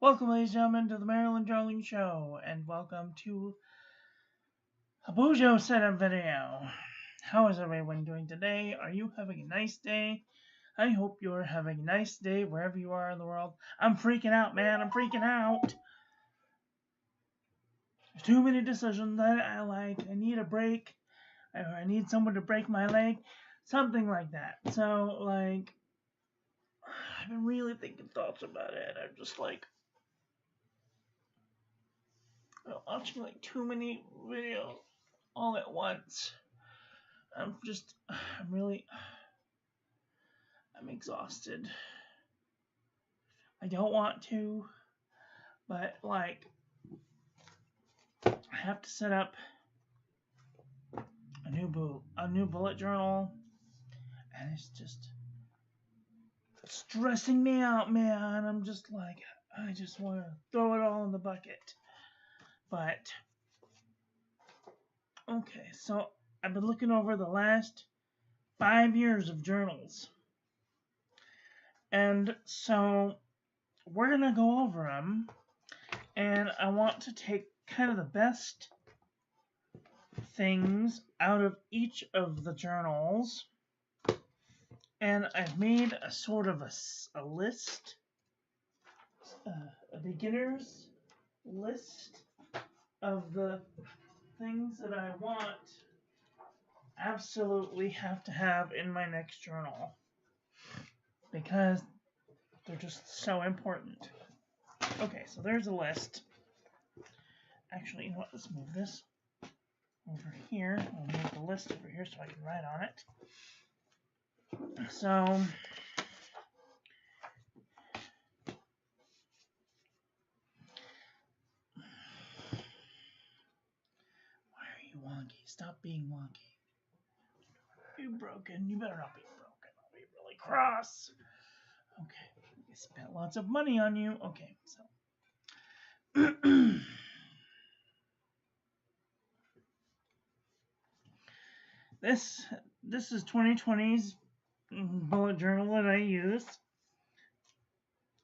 Welcome, ladies and gentlemen, to the Maryland Darling Show, and welcome to a Bujo setup video. How is everyone doing today? Are you having a nice day? I hope you're having a nice day wherever you are in the world. I'm freaking out, man. I'm freaking out. There's too many decisions that I like. I need a break. Or I need someone to break my leg. Something like that. So, like, I've been really thinking thoughts about it. I'm just like, watching like too many videos all at once. I'm exhausted. I don't want to, but like, I have to set up a new bullet journal, and it's just stressing me out, man. I'm just like, I just want to throw it all in the bucket. But okay, so I've been looking over the last 5 years of journals, and so we're gonna go over them, and I want to take kind of the best things out of each of the journals, and I've made a sort of a list, a beginner's list of the things that I absolutely have to have in my next journal, because they're just so important. Okay, so there's a list. Actually, you know what? Let's move this over here. I'll move the list over here so I can write on it. So, why are you wonky? Stop being wonky. You broken. You better not be broken. I'll be really cross. Okay, I spent lots of money on you. Okay, so. This is 2020's bullet journal that I used,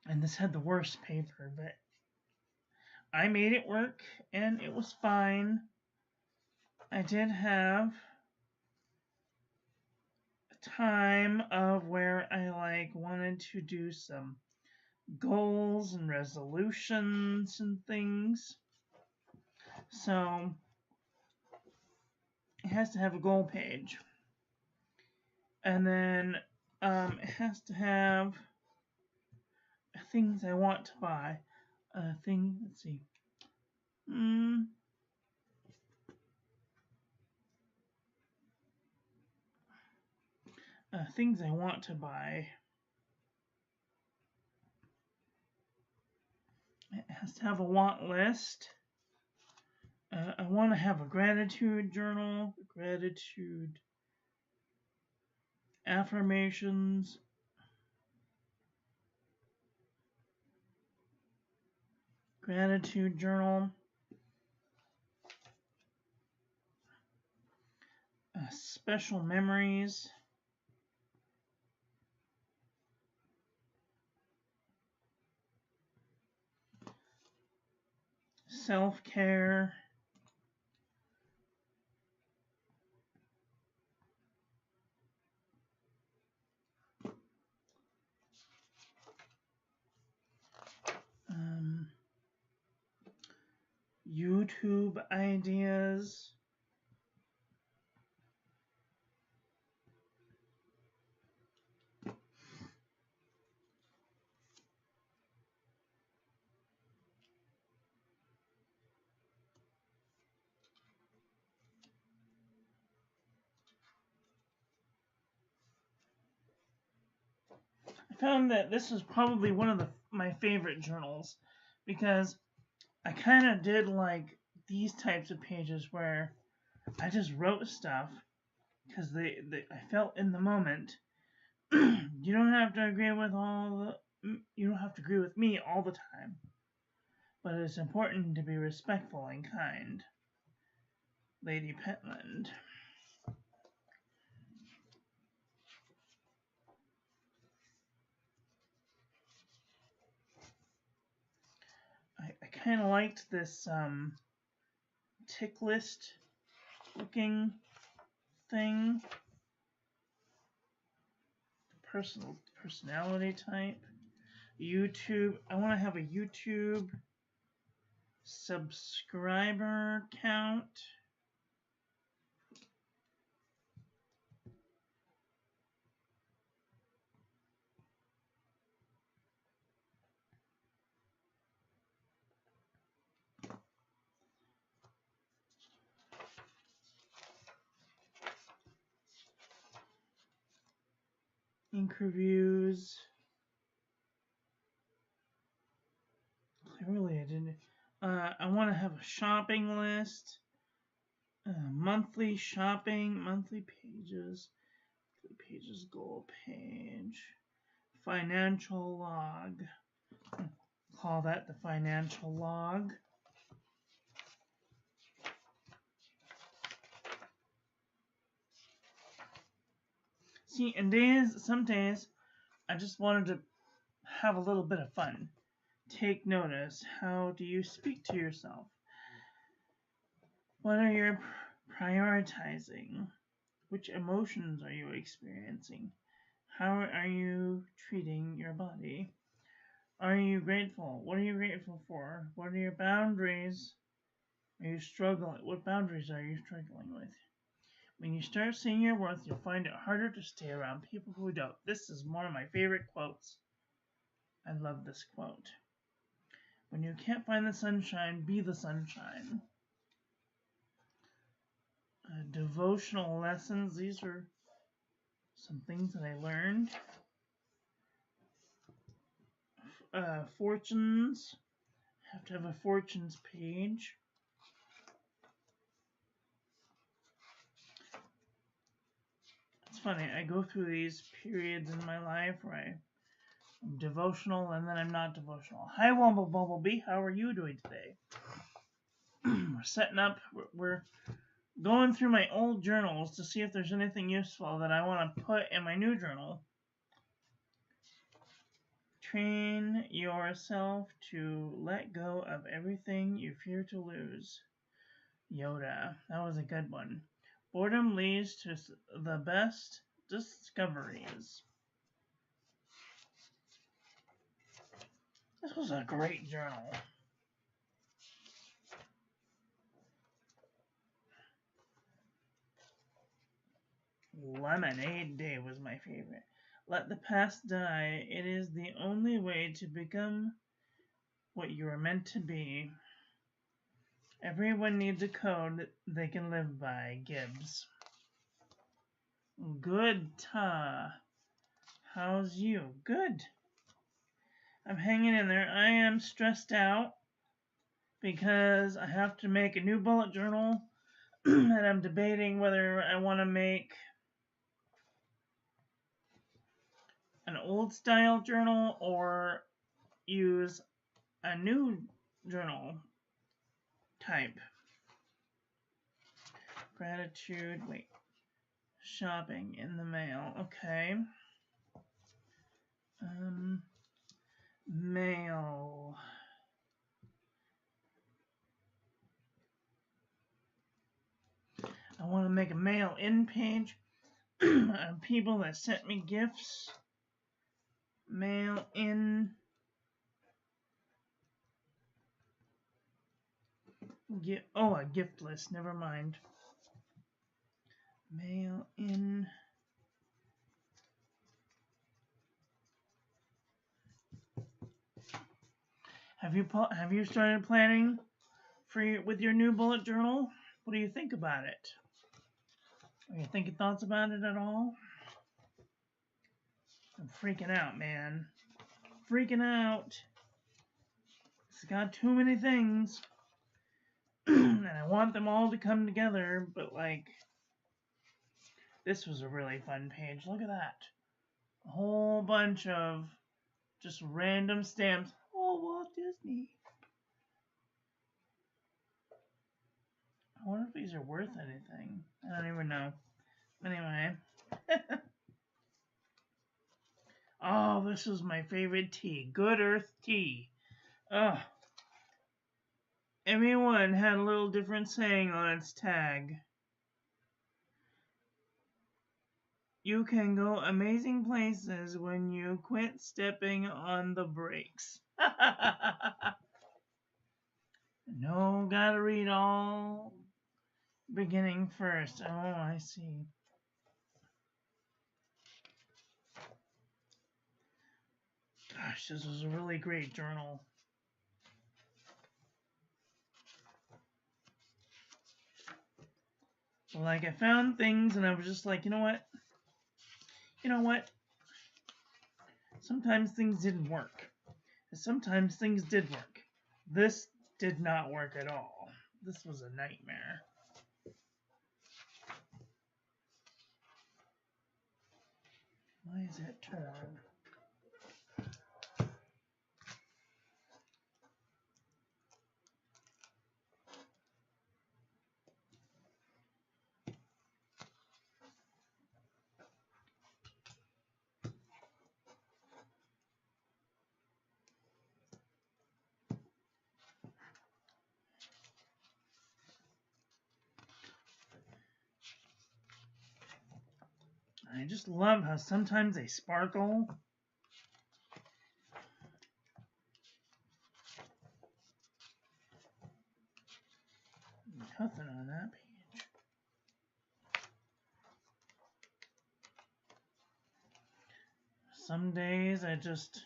and this had the worst paper, but I made it work, and it was fine. I did have a time of where I wanted to do some goals and resolutions and things, so it has to have a goal page, and then it has to have things I want to buy. Let's see. Things I want to buy. It has to have a want list. I want to have a gratitude journal, gratitude affirmations, gratitude journal, special memories, self-care, YouTube ideas, I found that this was probably one of my favorite journals, because I kind of did like these types of pages where I just wrote stuff because I felt in the moment. You don't have to agree with you don't have to agree with me all the time, but it's important to be respectful and kind. Lady Petland. kind of liked this tick list looking thing. Personality type. YouTube. I want to have a YouTube subscriber count. Ink reviews. Clearly I didn't. I want to have a shopping list. Monthly shopping, monthly pages goal page, financial log. Call that the financial log. See, some days, I just wanted to have a little bit of fun. Take notice. How do you speak to yourself? What are you prioritizing? Which emotions are you experiencing? How are you treating your body? Are you grateful? What are you grateful for? What are your boundaries? Are you struggling? What boundaries are you struggling with? When you start seeing your worth, you'll find it harder to stay around people who don't. This is one of my favorite quotes. I love this quote. When you can't find the sunshine, be the sunshine. Devotional lessons. These are some things that I learned. Fortunes. Have to have a fortunes page. It's funny, I go through these periods in my life where I'm devotional and then I'm not devotional. Hi, Wumble Bumblebee. How are you doing today? We're setting up. We're going through my old journals to see if there's anything useful that I want to put in my new journal. Train yourself to let go of everything you fear to lose. Yoda. That was a good one. Boredom leads to the best discoveries. This was a great journal. Lemonade Day was my favorite. Let the past die. It is the only way to become what you are meant to be. Everyone needs a code they can live by. Gibbs. Good, Ta. How's you? Good. I'm hanging in there. I am stressed out because I have to make a new bullet journal and I'm debating whether I want to make an old style journal or use a new journal type. Gratitude. Wait. Shopping in the mail. Okay. Mail. I want to make a mail in page of people that sent me gifts. Mail in. A gift list. Never mind. Mail in. Have you started planning with your new bullet journal? What do you think about it? Are you thinking thoughts about it at all? I'm freaking out, man. Freaking out. It's got too many things. And I want them all to come together, but like, this was a really fun page. Look at that. A whole bunch of just random stamps. Oh, Walt Disney. I wonder if these are worth anything. I don't even know. Anyway. Oh, this is my favorite tea. Good Earth tea. Ugh. every one had a little different saying on its tag. You can go amazing places when you quit stepping on the brakes. No, gotta read all beginning first. Oh, I see. Gosh, this was a really great journal. Like, I found things and I was just like, you know what? You know what? Sometimes things didn't work. Sometimes things did work. This did not work at all. This was a nightmare. Why is it torn? I just love how sometimes they sparkle. Nothing on that page. Some days I just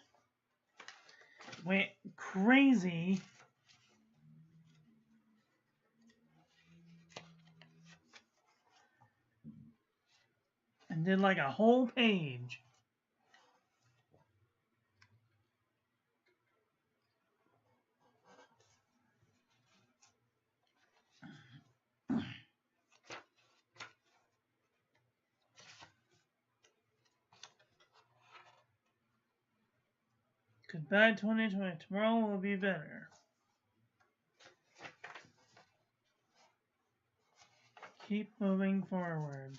went crazy. And did like a whole page. Goodbye 2020. Tomorrow will be better. Keep moving forward.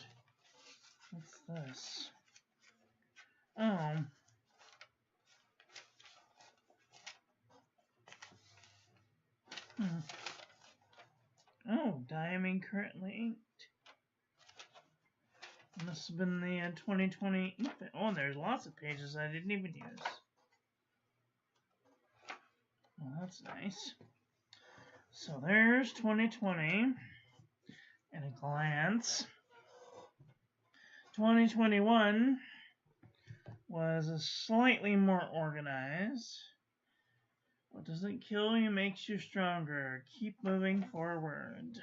What's this? Oh. Oh, diamond currently inked. Must have been the 2020 ink. Oh, there's lots of pages I didn't even use. Well, that's nice. So there's 2020 at a glance. 2021 was slightly more organized. What doesn't kill you makes you stronger. Keep moving forward.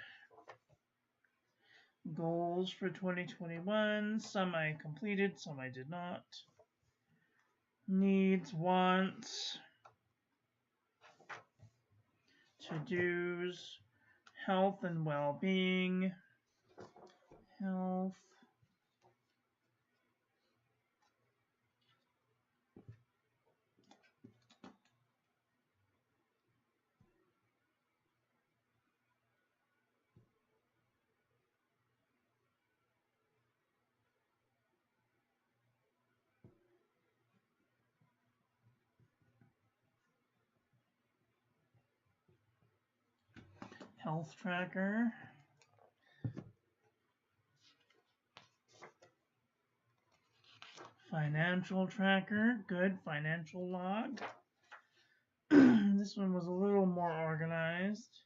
Goals for 2021. Some I completed, some I did not. Needs, wants, to-dos, health and well-being. Health. Health tracker. Financial tracker. Good. Financial log. This one was a little more organized.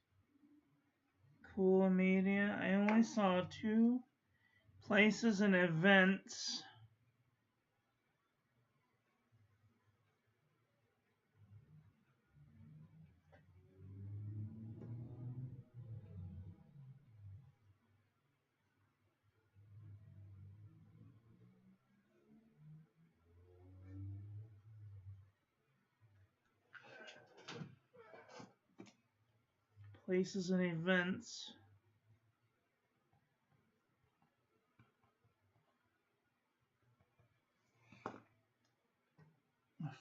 Cool media. I only saw 2 places and events. Places and events.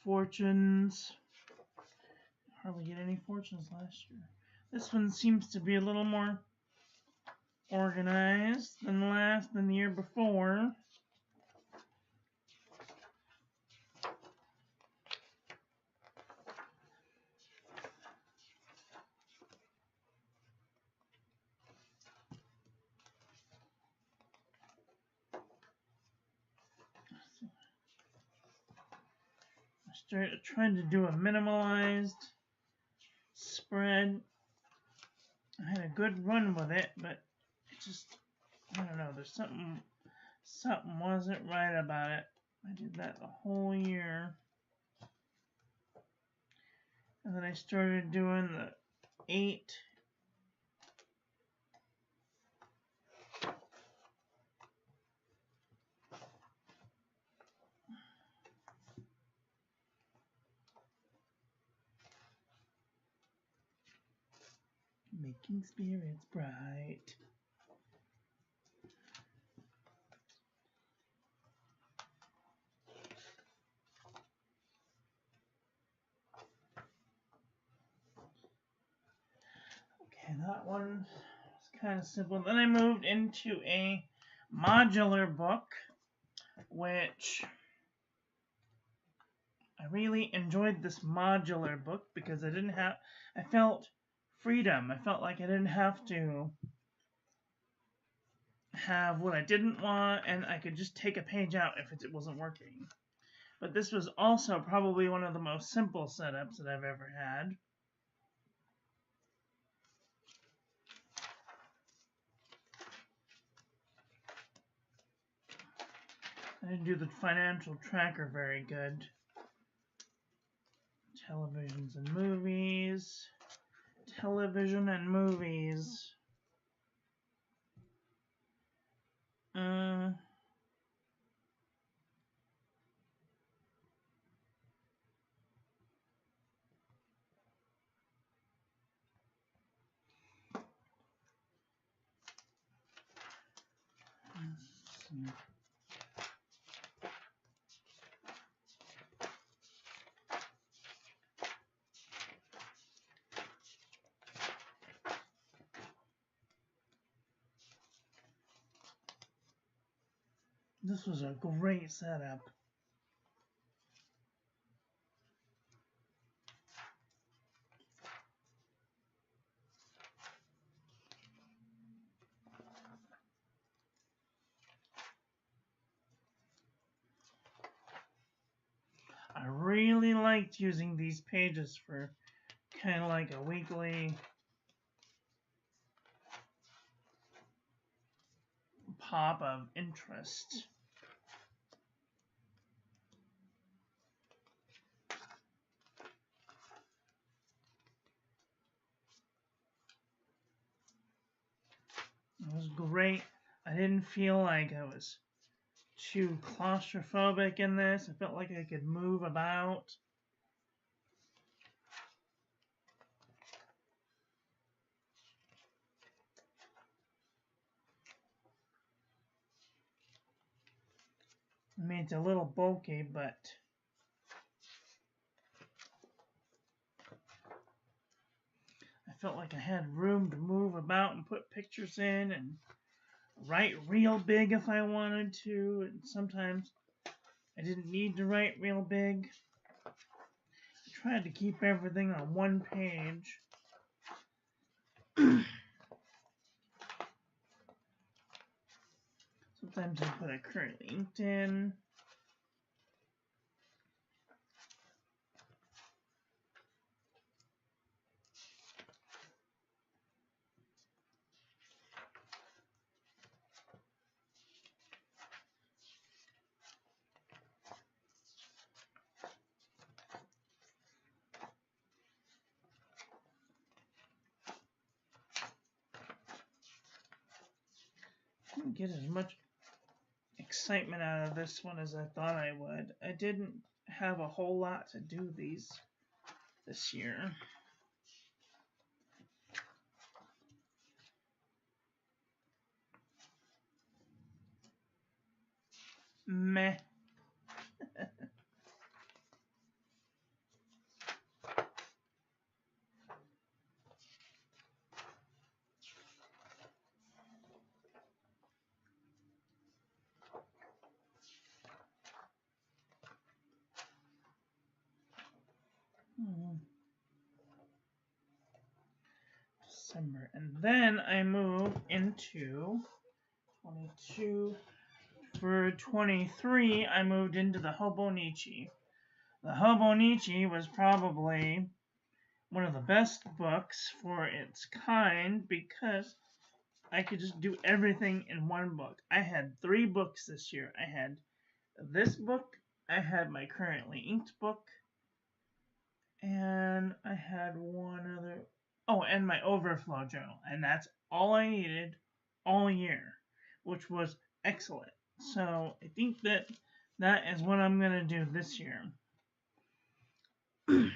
Fortunes. Hardly get any fortunes last year. This one seems to be a little more organized than the year before. trying to do a minimalized spread. I had a good run with it, but it just, I don't know, there's something wasn't right about it. I did that the whole year. And then I started doing the 8. Making spirits bright. Okay, that one was kind of simple. Then I moved into a modular book, which I really enjoyed this modular book because I felt freedom. I felt like I didn't have to have what I didn't want, and I could just take a page out if it wasn't working. But this was also probably one of the most simple setups that I've ever had. I didn't do the financial tracker very good. Televisions and movies. Television and movies. This was a great setup. I really liked using these pages for kind of like a weekly pop of interest. It was great. I didn't feel like I was too claustrophobic in this. I felt like I could move about. I mean, it's a little bulky, but I felt like I had room to move about and put pictures in and write real big if I wanted to. And sometimes I didn't need to write real big. I tried to keep everything on one page. Sometimes I put a currently inked in. Didn't get as much excitement out of this one as I thought I would. I didn't have a whole lot to do these this year. Meh. December. And then I move into 22. For 23, I moved into the Hobonichi. The Hobonichi was probably one of the best books for its kind because I could just do everything in one book. I had 3 books this year. I had this book, I had my currently inked book, and I had one other. Oh, and my overflow journal. And that's all I needed all year, which was excellent. So I think that is what I'm going to do this year. Kind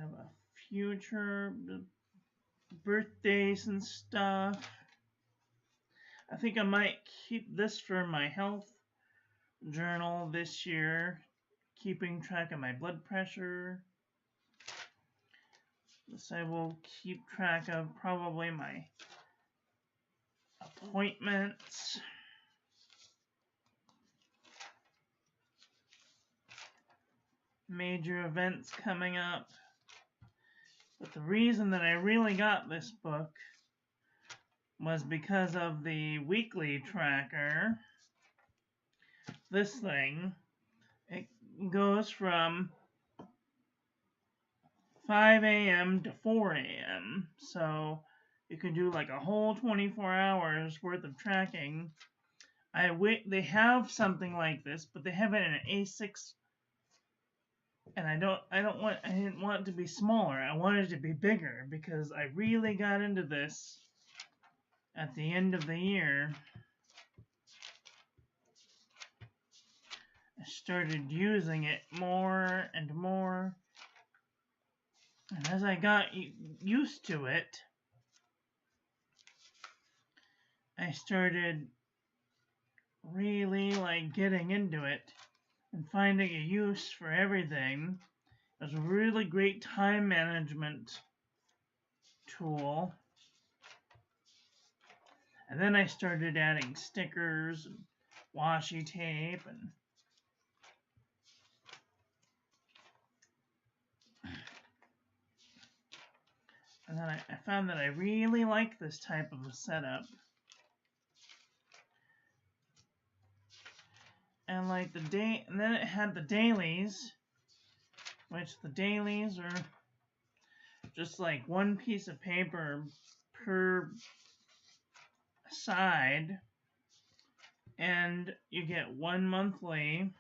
of a future birthdays and stuff. I think I might keep this for my health journal this year, keeping track of my blood pressure. This I will keep track of probably my appointments. Major events coming up. But the reason that I really got this book was because of the weekly tracker. This thing, it goes from 5 a.m. to 4 a.m. So you can do like a whole 24 hours worth of tracking. They have something like this, but they have it in an A6, and I didn't want it to be smaller. I wanted it to be bigger because I really got into this at the end of the year. I started using it more and more, and as I got used to it, I started really getting into it and finding a use for everything. It was a really great time management tool. And then I started adding stickers and washi tape and then I found that I really like this type of a setup. And and then it had the dailies, which the dailies are just like one piece of paper per side, and you get one monthly.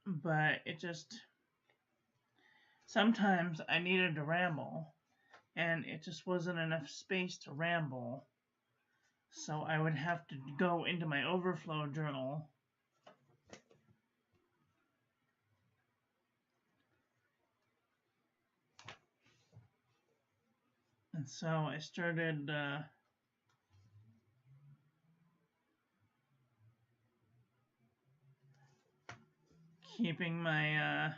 But it just, sometimes I needed to ramble, and it just wasn't enough space to ramble. So I would have to go into my overflow journal and so I started keeping my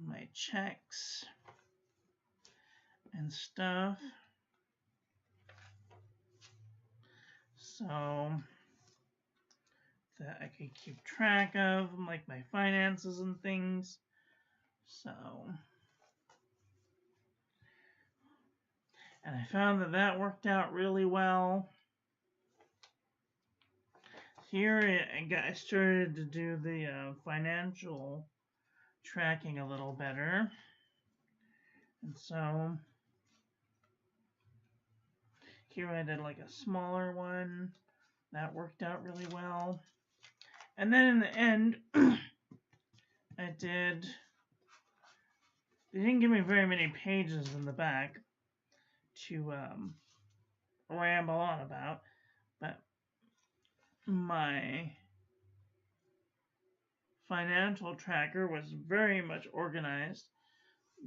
my checks and stuff, so that I could keep track of my finances and things. So, and I found that worked out really well. Here I started to do the financial tracking a little better, and so here I did a smaller one that worked out really well. And then in the end, they didn't give me very many pages in the back to ramble on about, but my financial tracker was very much organized.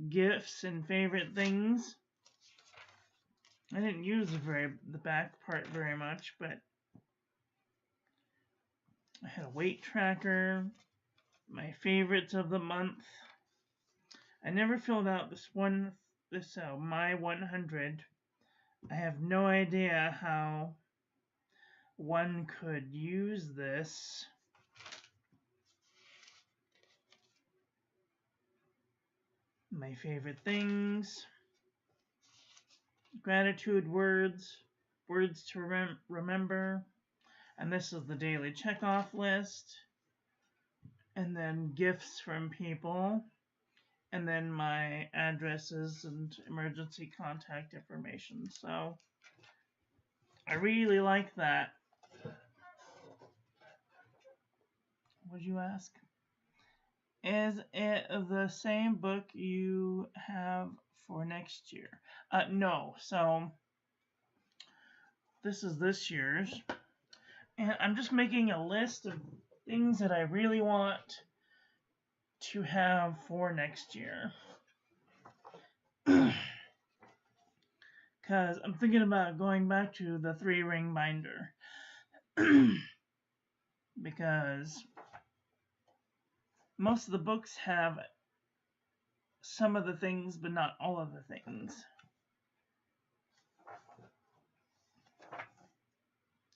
Gifts and favorite things. I didn't use the back part very much, but I had a weight tracker, my favorites of the month. I never filled out this my 100. I have no idea how one could use this. my favorite things, gratitude words, words to remember, and this is the daily checkoff list, and then gifts from people, and then my addresses and emergency contact information. So I really like that. Would you ask? Is it the same book you have for next year? No. So this is this year's. And I'm just making a list of things that I really want to have for next year. Because I'm thinking about going back to the 3-ring binder. Because most of the books have some of the things, but not all of the things.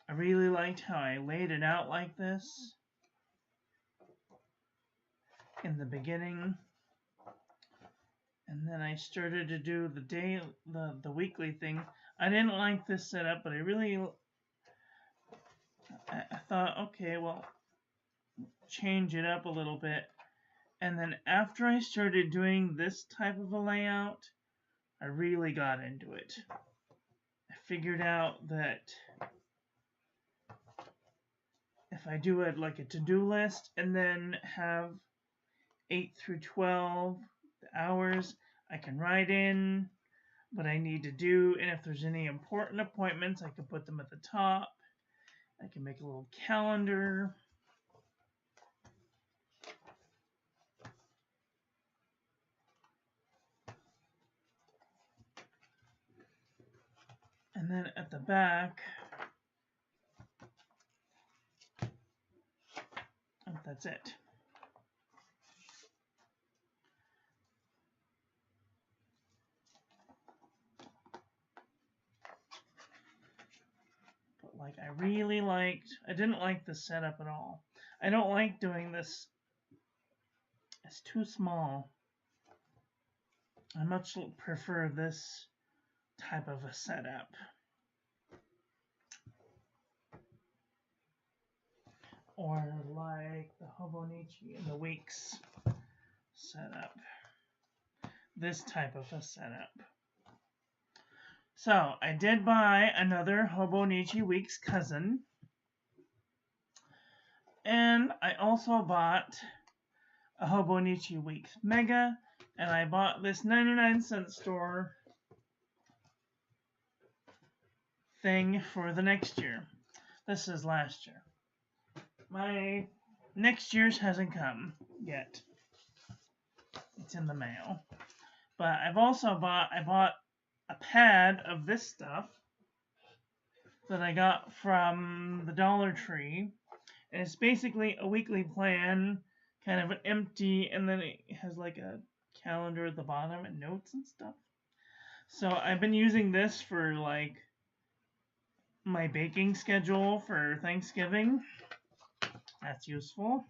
I really liked how I laid it out like this in the beginning. And then I started to do the weekly thing. I didn't like this setup, but I thought, okay, well, change it up a little bit. And then after I started doing this type of a layout, I really got into it. I figured out that if I do it like a to-do list and then have 8 through 12 hours, I can write in what I need to do, and if there's any important appointments, I can put them at the top. I can make a little calendar. And then at the back, oh, that's it. But like I didn't like the setup at all. I don't like doing this. It's too small. I much prefer this type of a setup. Or like the Hobonichi and the Weeks setup. This type of a setup. So I did buy another Hobonichi Weeks cousin. And I also bought a Hobonichi Weeks Mega. And I bought this 99-cent store thing for the next year. This is last year. My next year's hasn't come yet. It's in the mail. But I bought a pad of this stuff that I got from the Dollar Tree. And it's basically a weekly plan, kind of an empty, and then it has like a calendar at the bottom and notes and stuff. So I've been using this for like my baking schedule for Thanksgiving. That's useful.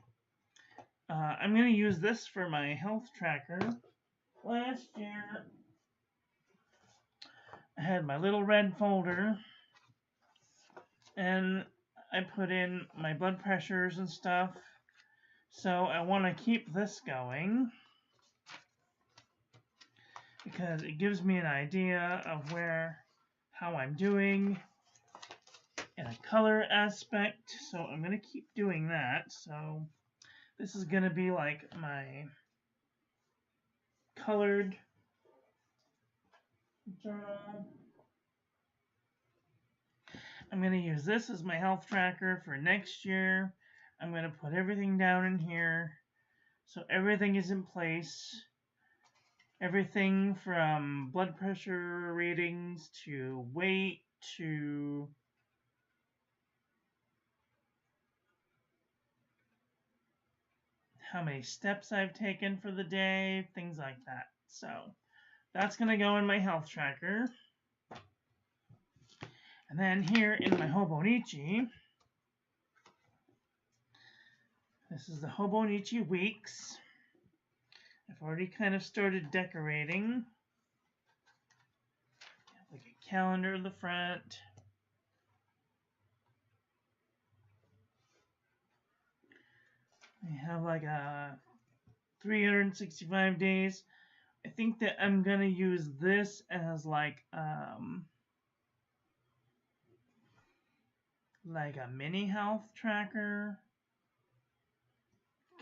I'm going to use this for my health tracker. Last year, I had my little red folder, and I put in my blood pressures and stuff. So I want to keep this going because it gives me an idea of how I'm doing in a color aspect. So I'm going to keep doing that. So this is going to be like my colored journal. I'm going to use this as my health tracker for next year. I'm going to put everything down in here so everything is in place. Everything from blood pressure readings to weight to how many steps I've taken for the day, things like that. So that's going to go in my health tracker. And then here in my Hobonichi, this is the Hobonichi Weeks. I've already kind of started decorating. Like a calendar in the front. I have like a 365 days. I think that I'm gonna use this as like a mini health tracker.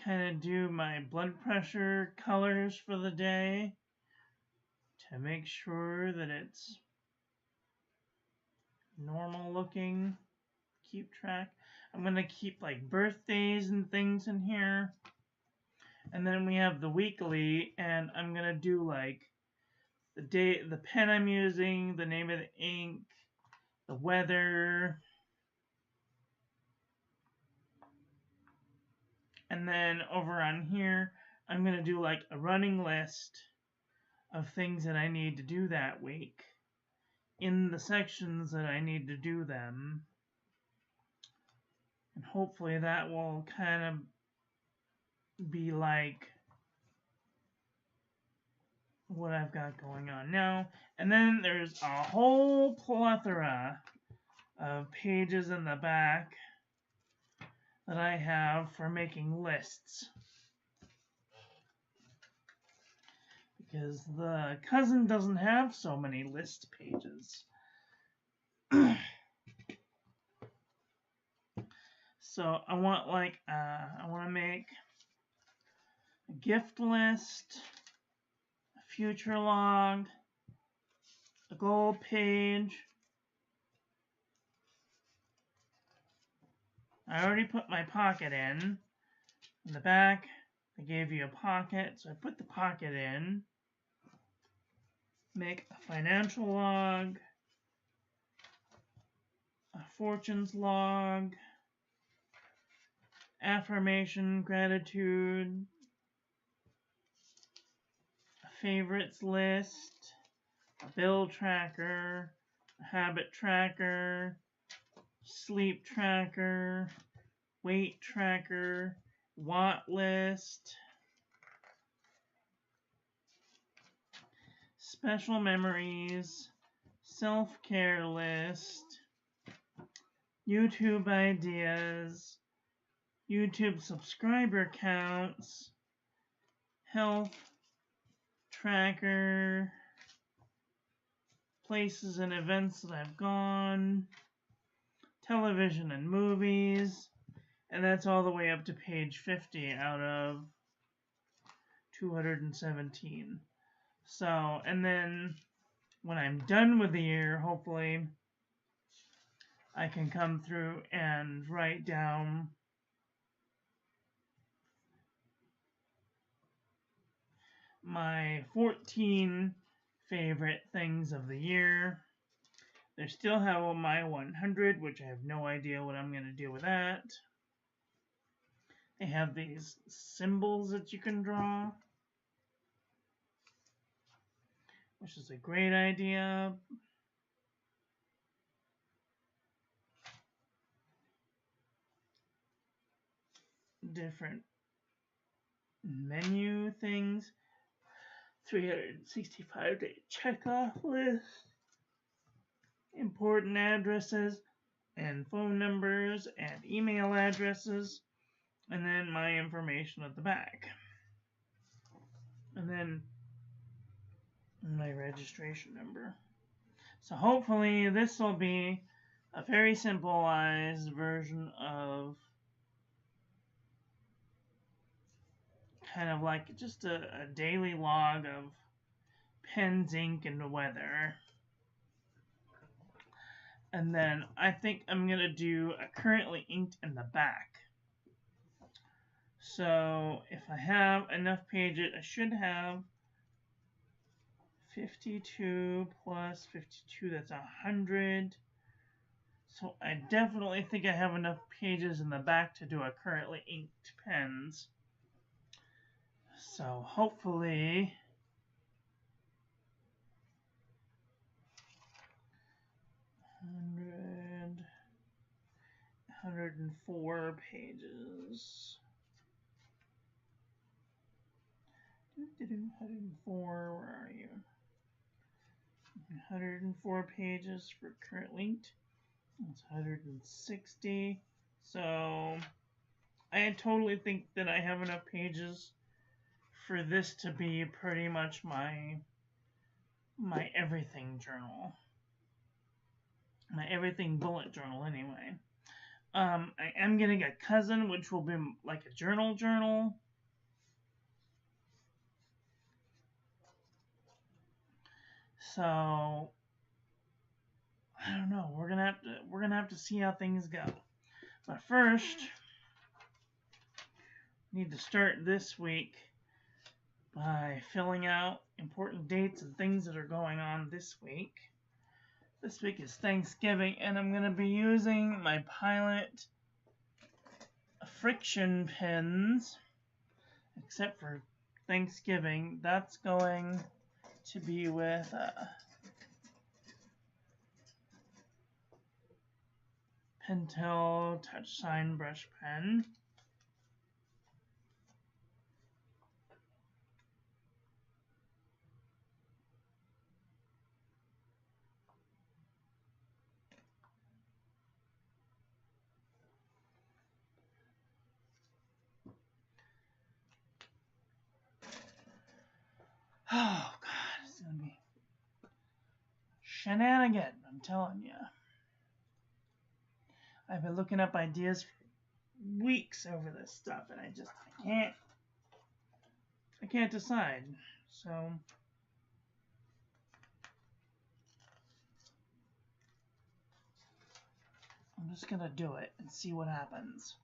Kind of do my blood pressure colors for the day to make sure that it's normal looking. Keep track. I'm gonna keep like birthdays and things in here. And then we have the weekly, and I'm gonna do like the day, the pen I'm using, the name of the ink, the weather, and then over on here, I'm gonna do like a running list of things that I need to do that week in the sections that I need to do them. And hopefully that will kind of be like what I've got going on now. And then there's a whole plethora of pages in the back that I have for making lists. Because the cousin doesn't have so many list pages. So I want I want to make a gift list, a future log, a goal page. I already put my pocket in. In the back, I gave you a pocket, so I put the pocket in. Make a financial log, a fortunes log, affirmation, gratitude, a favorites list, a bill tracker, a habit tracker, sleep tracker, weight tracker, watt list, special memories, self-care list, YouTube ideas, YouTube subscriber counts, health tracker, places and events that I've gone, television and movies, and that's all the way up to page 50 out of 217. So, and then when I'm done with the year, hopefully, I can come through and write down my 14 favorite things of the year. They still have my 100, which I have no idea what I'm going to do with that. They have these symbols that you can draw, which is a great idea. Different menu things. 365-day checkoff list. Important addresses and phone numbers and email addresses. And then my information at the back. And then my registration number. So hopefully this will be a very simplified version of kind of like just a daily log of pens, ink, and weather. And then I think I'm going to do a currently inked in the back. So if I have enough pages, I should have 52 plus 52, that's 100. So I definitely think I have enough pages in the back to do a currently inked pens. So hopefully $100, 104 pages. 104, where are you? 104 pages for current linked. That's 160. So I totally think that I have enough pages for this to be pretty much my everything journal. My everything bullet journal anyway. I am getting a cousin, which will be like a journal. So I don't know. We're gonna have to see how things go. But first, we need to start this week by filling out important dates and things that are going on this week. This week is Thanksgiving, and I'm gonna be using my Pilot friction pens, except for Thanksgiving. That's going to be with Pentel Touch Sign Brush Pen. Oh God, it's gonna be shenanigan, I'm telling you. I've been looking up ideas for weeks over this stuff, and I can't decide. So I'm just gonna do it and see what happens.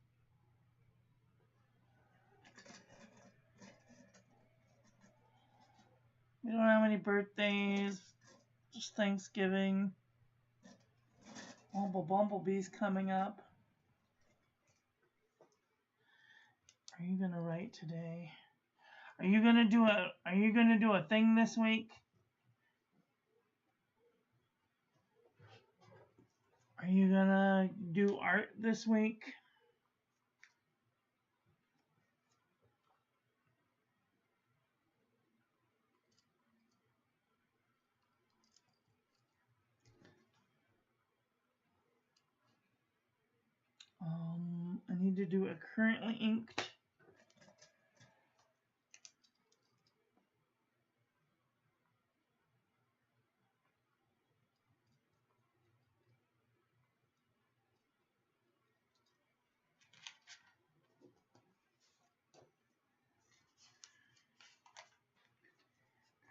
We don't have any birthdays, just Thanksgiving. Bumblebee's coming up. Are you gonna write today? Are you gonna do a thing this week? Are you gonna do art this week? I need to do a currently inked.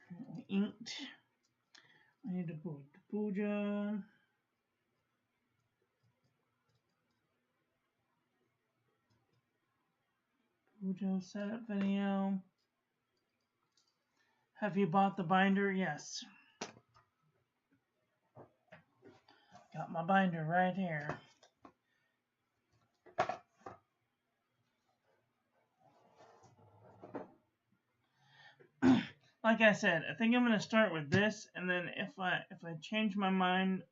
Currently inked. I need to put the Bujo. Bujo setup video. Have you bought the binder? Yes. Got my binder right here. Like I said, I think I'm gonna start with this, and then if I change my mind,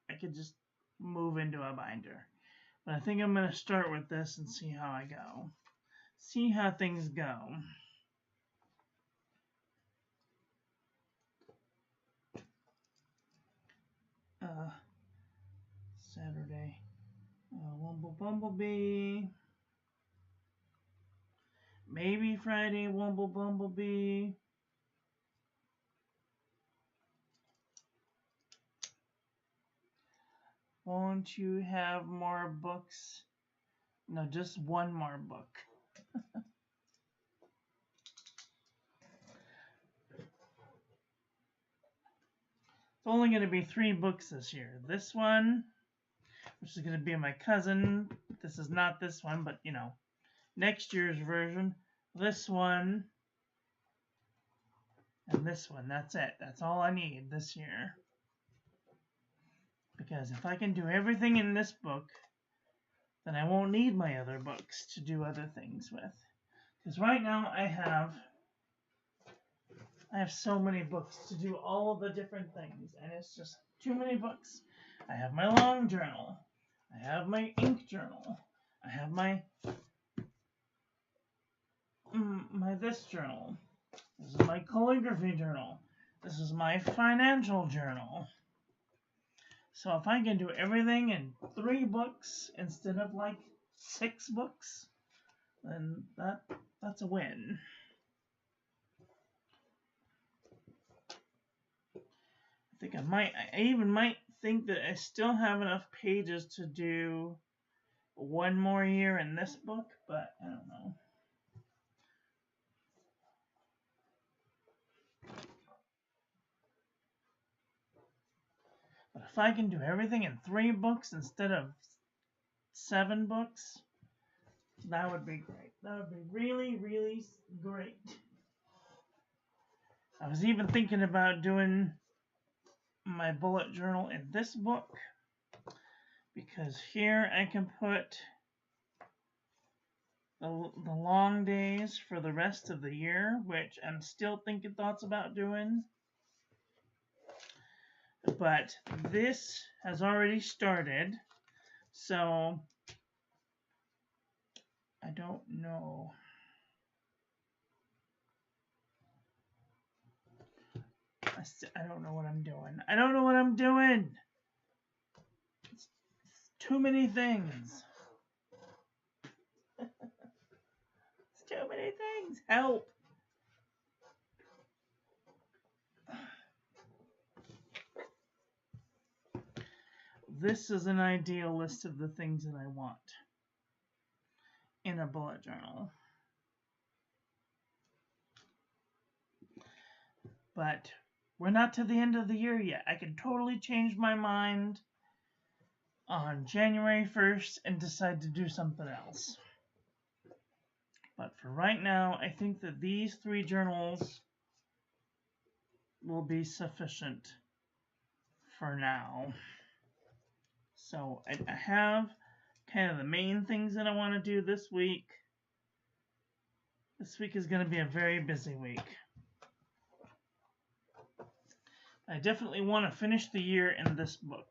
I could just move into a binder. But I think I'm gonna start with this and see how I go. See how things go. Saturday. Bumblebee. Maybe Friday, Bumblebee. Won't you have more books? No, just one more book. It's only going to be 3 books this year. This one, which is going to be my cousin. This is not this one, but you know, next year's version. This one. And this one. That's it. That's all I need this year. Because if I can do everything in this book, then I won't need my other books to do other things with. Because right now I have so many books to do all of the different things, and it's just too many books. I have my long journal. I have my ink journal. I have my this journal. This is my calligraphy journal. This is my financial journal. So if I can do everything in 3 books instead of like 6 books, then that's a win. I even might think that I still have enough pages to do 1 more year in this book, but I don't know. But if I can do everything in 3 books instead of 7 books, that would be great. That would be really, really great. I was even thinking about doing my bullet journal in this book, because here I can put the long days for the rest of the year, which I'm still thinking thoughts about doing. But this has already started, so I don't know. I don't know what I'm doing. I don't know what I'm doing. It's too many things. It's too many things. Help. This is an ideal list of the things that I want in a bullet journal. But we're not to the end of the year yet. I can totally change my mind on January 1st and decide to do something else. But for right now, I think that these 3 journals will be sufficient for now. So I have kind of the main things that I want to do this week. This week is going to be a very busy week. I definitely want to finish the year in this book.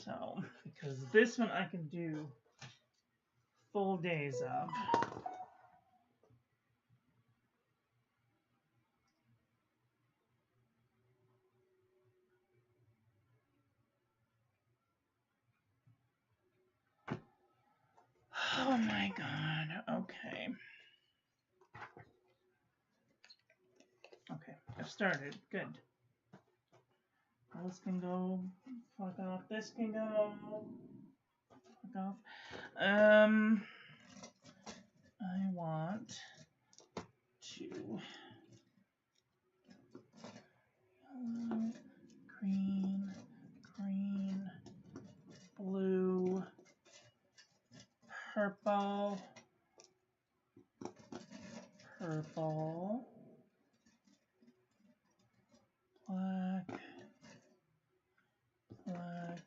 So, because this one I can do full days of. Oh my god, okay. Okay, I've started, good. This can go, fuck off, this can go, fuck off. I want to yellow, green, green, blue, purple, purple, black, black, black.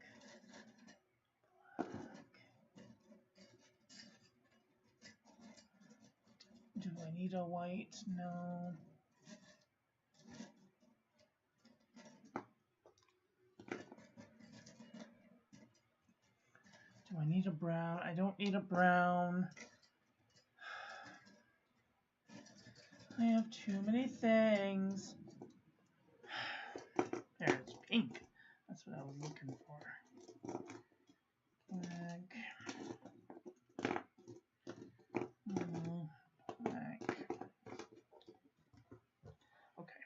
Do I need a white? No. Do I need a brown? I don't need a brown. I have too many things. There, it's pink. That's what I was looking for. Black. Black. Okay.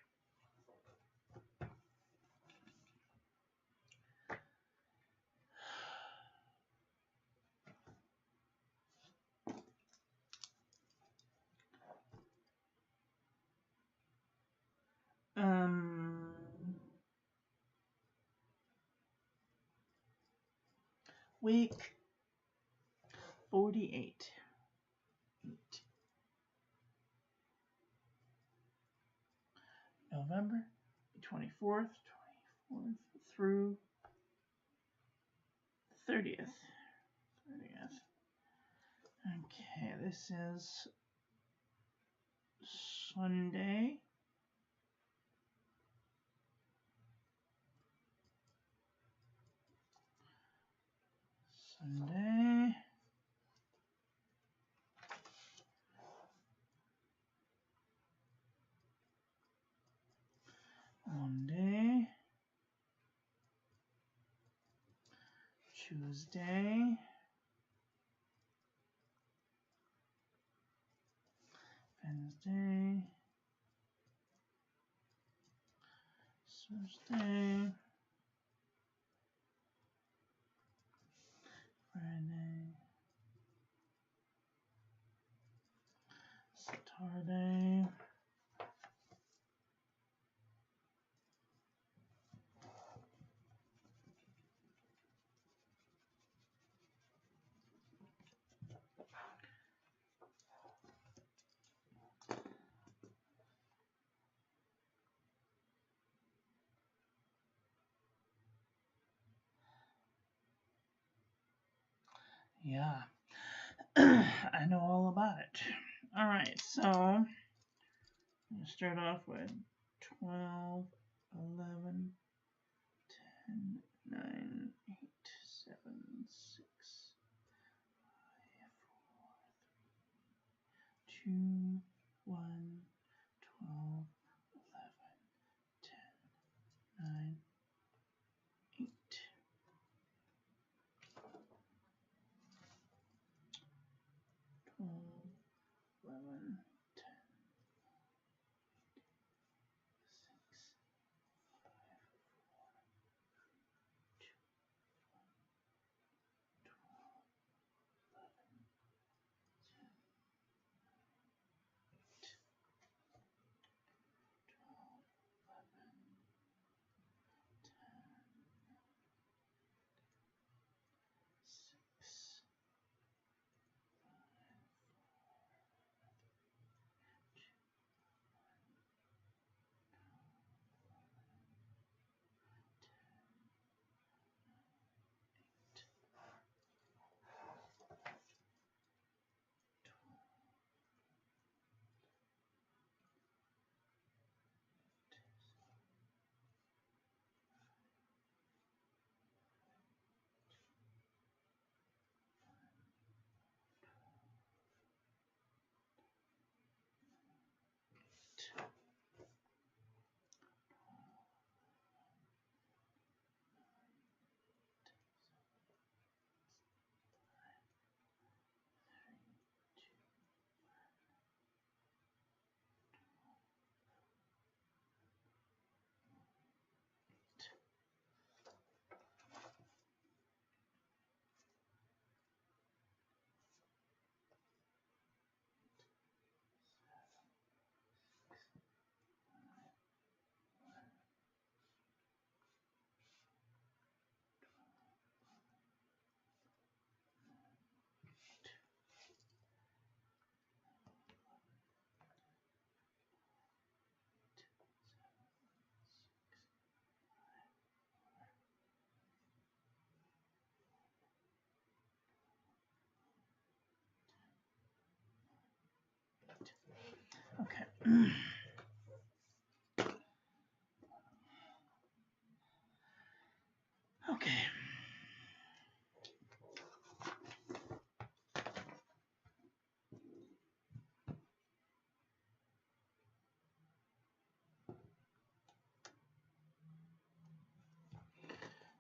Week 48. November 24th through 30th. Okay, this is Sunday. Sunday. Tuesday, Wednesday, Thursday, Friday, Saturday, yeah, I know all about it. All right, so I'm going to start off with 12, 11, 10, 9, 8, 7, 6, 5, 4, 3, 2, 1, 12, 11, 10, 9, 8. 12, 11, 10, 6, 8. Okay. Okay.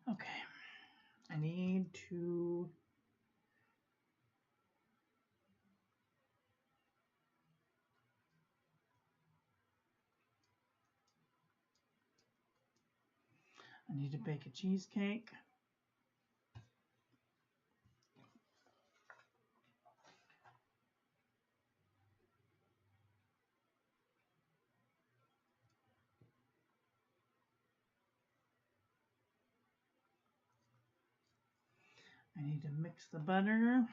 Okay. I need to bake a cheesecake. I need to mix the butter.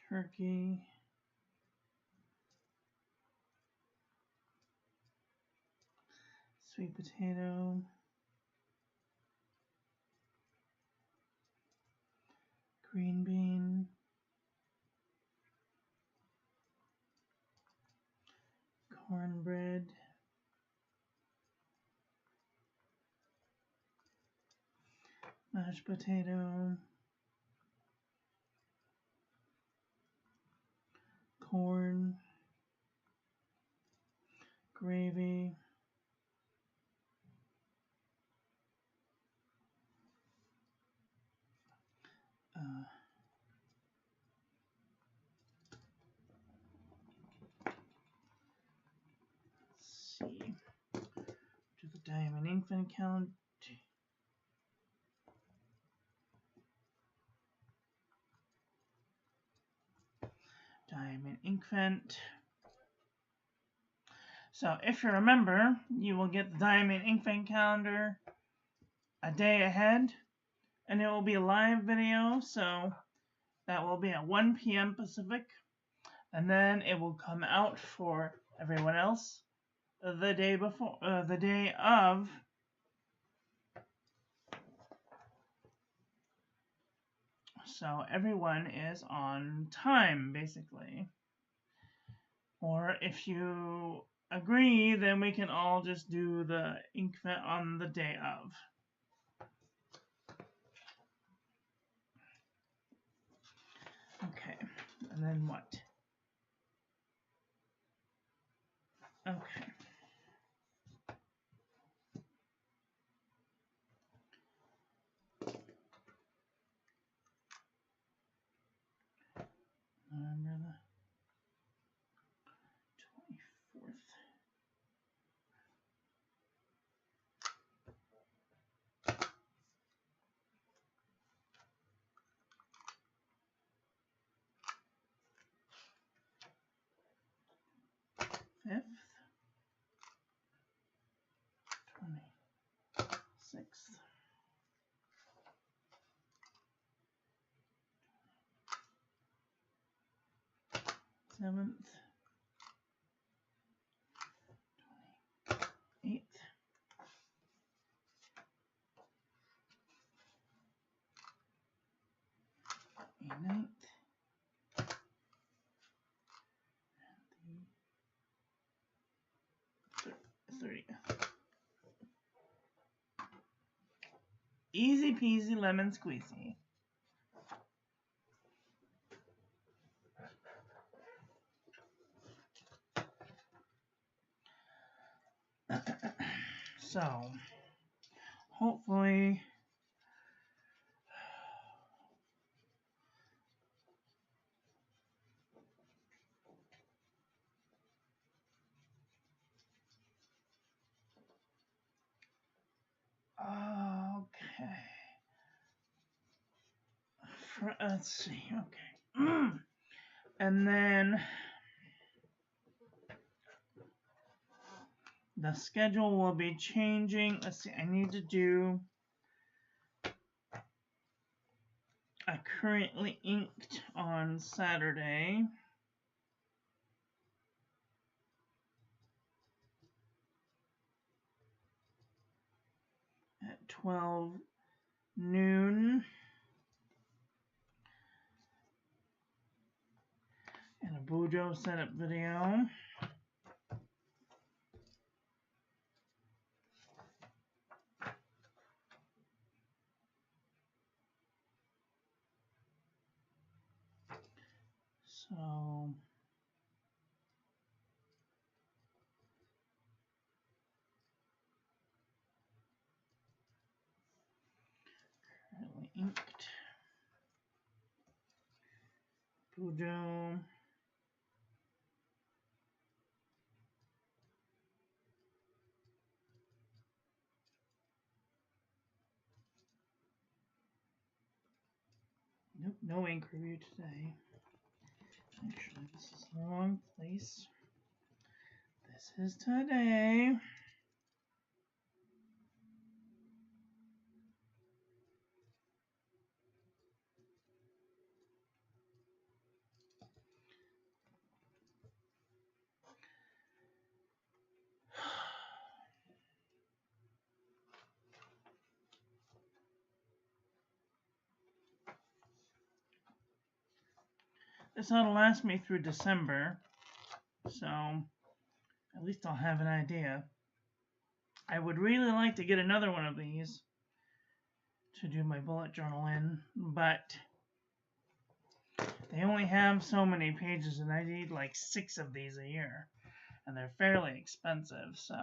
Turkey. Sweet potato. Green bean. Cornbread. Mashed potato. Corn. gravy. Let's see. Do the diamond infant calendar. Diamond Inkvent. So if you remember, you will get the Diamond Inkvent calendar a day ahead, and it will be a live video, so that will be at 1 p.m. Pacific, and then it will come out for everyone else the day before, the day of. So everyone is on time, basically. Or if you agree, then we can all just do the Inkvent on the day of. Okay, and then what? Okay. November the 24th. Fifth, 26th, 7th, 28th, 29th, and the 30th. Easy peasy lemon squeezy. So, hopefully, okay. Let's see, okay. And then the schedule will be changing. Let's see, I need to do. I currently inked on Saturday. At 12 noon. And a Bujo setup video. So currently inked. Bujo. Nope, no ink review today. Actually, this is the wrong place. This is today. This ought to last me through December, so at least I'll have an idea. I would really like to get another one of these to do my bullet journal in, but they only have so many pages and I need like 6 of these a year. and they're fairly expensive, so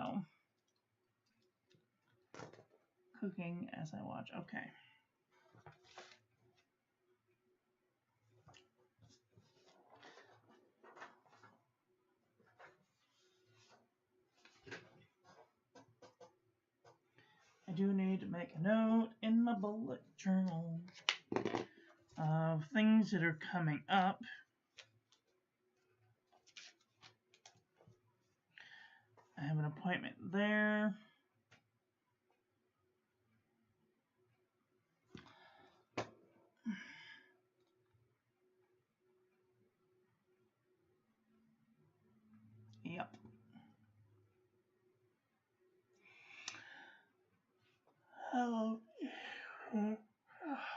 cooking as I watch. Okay. I do need to make a note in my bullet journal of things that are coming up. I have an appointment there. Yep. Oh,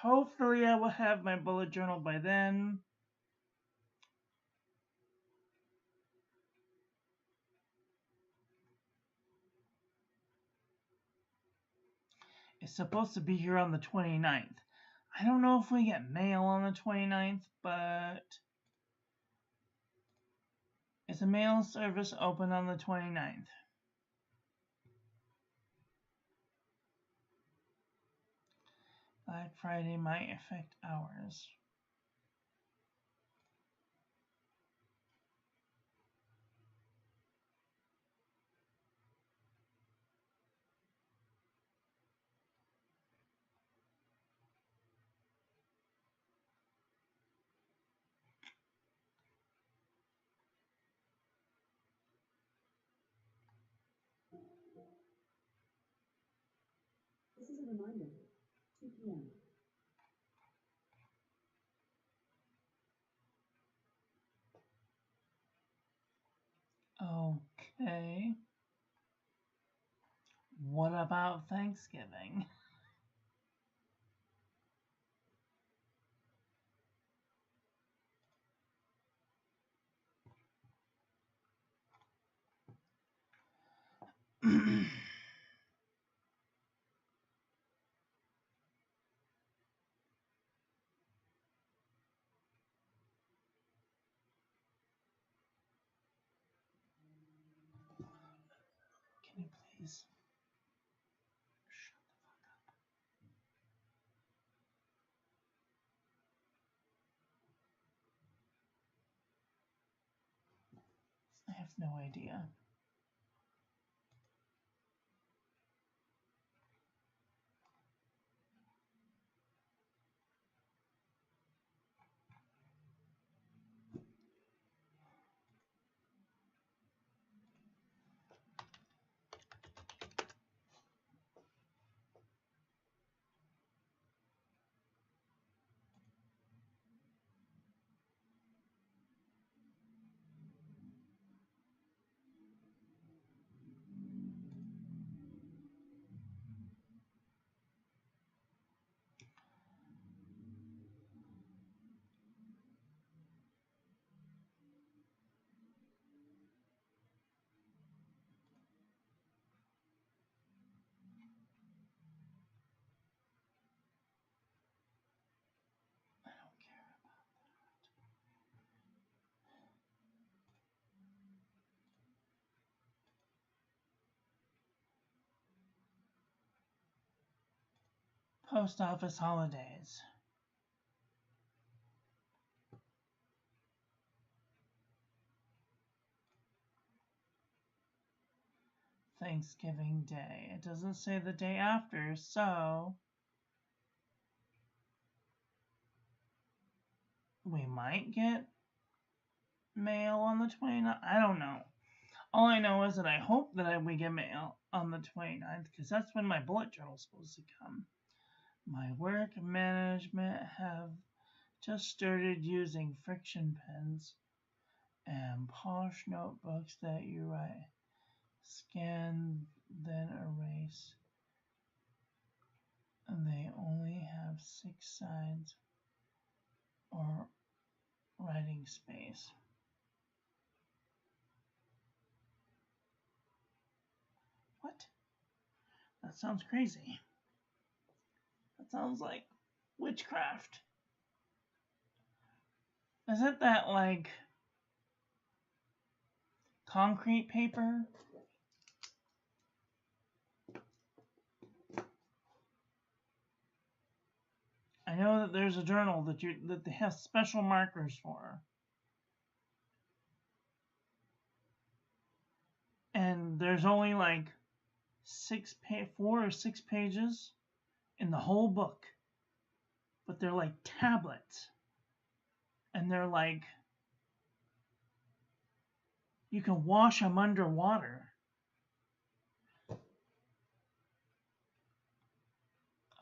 hopefully I will have my bullet journal by then. It's supposed to be here on the 29th. I don't know if we get mail on the 29th, but is the mail service open on the 29th? Black Friday might affect hours. This is a reminder, 2 p.m. Okay. What about Thanksgiving? Can you please shut the fuck up? I have no idea. I don't care about that. Post office holidays. Thanksgiving Day. It doesn't say the day after, so we might get mail on the 29th. I don't know. All I know is that I hope that we get mail on the 29th because that's when my bullet journal is supposed to come. My work management have just started using friction pens and posh notebooks that you write, scan, then erase. And they only have 6 sides or writing space. What? That sounds crazy. That sounds like witchcraft. Isn't that like concrete paper. I know that there's a journal that they have special markers for. And there's only like 4 or 6 pages in the whole book. But they're like tablets. And they're like, you can wash them underwater.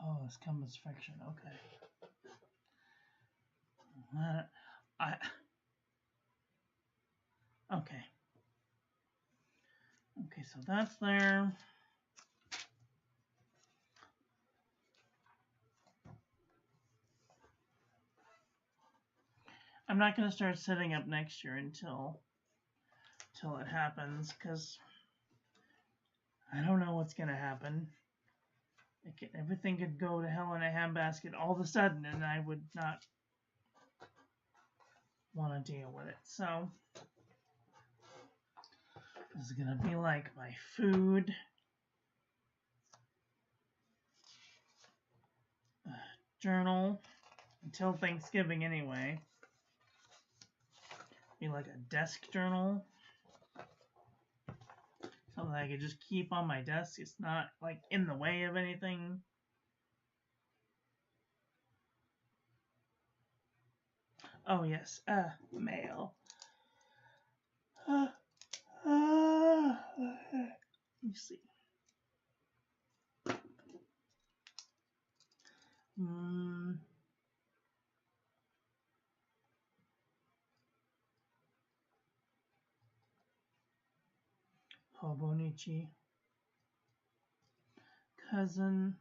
Oh, it's compass friction. Okay. Okay. Okay, so that's there. I'm not going to start setting up next year until it happens, because I don't know what's going to happen. Everything could go to hell in a handbasket all of a sudden, and I would not want to deal with it. So this is going to be like my food journal until Thanksgiving anyway. Be like a desk journal. Something I could just keep on my desk. It's not like in the way of anything. Oh yes, mail. Let me see. Hobonichi. Cousin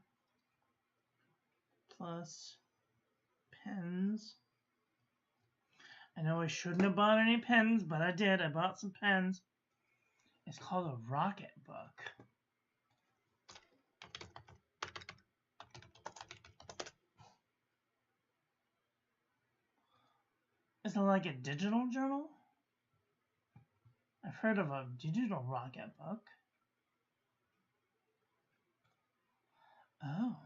plus pens. I know I shouldn't have bought any pens, but I did. I bought some pens. It's called a rocket book. Is it like a digital journal? I've heard of a digital rocket book. Oh.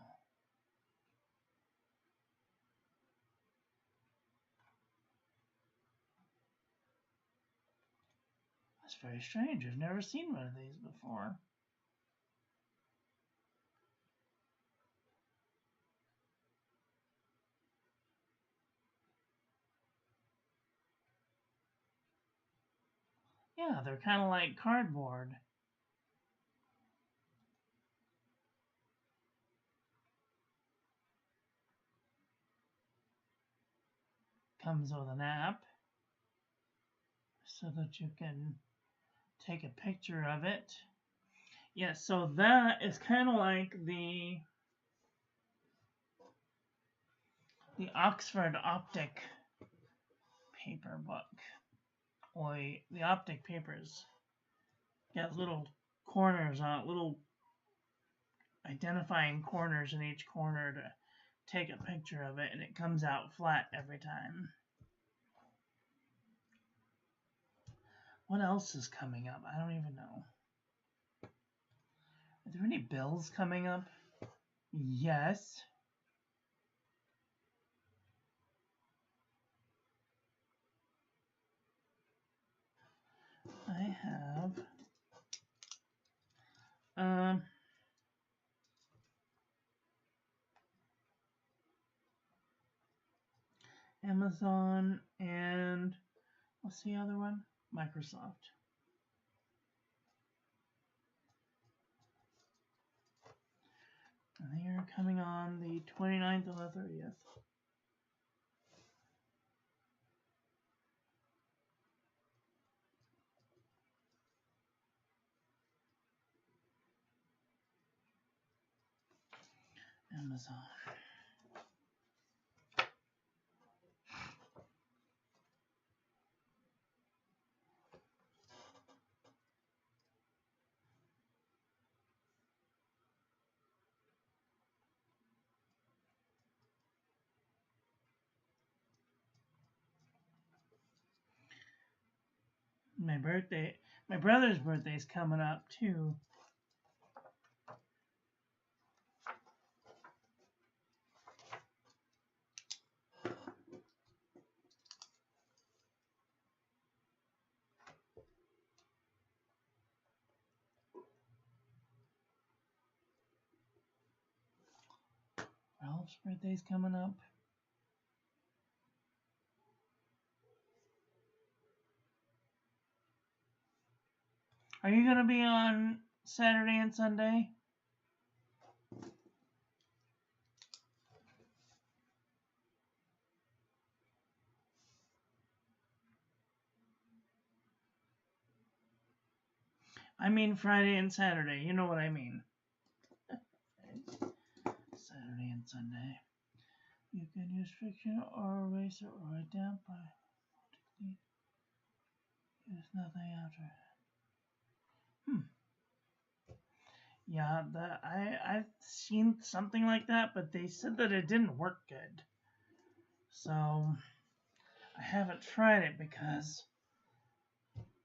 That's very strange. I've never seen one of these before. Yeah, they're kind of like cardboard. Comes with an app so that you can take a picture of it. Yeah, so that is kind of like the Oxford Optic paper book. Or the Optic papers got little corners on it, little identifying corners in each corner to take a picture of it, and it comes out flat every time. What else is coming up? I don't even know. Are there any bills coming up? Yes. I have Amazon and what's the other one? Microsoft. And they are coming on the 29th and the 30th. Amazon. My My brother's birthday's coming up too. Ralph's birthday's coming up. Are you going to be on Saturday and Sunday? I mean Friday and Saturday. You know what I mean. Saturday and Sunday. You can use friction or eraser or a damper. Use nothing after. Yeah, I've seen something like that, but they said that it didn't work good. So I haven't tried it because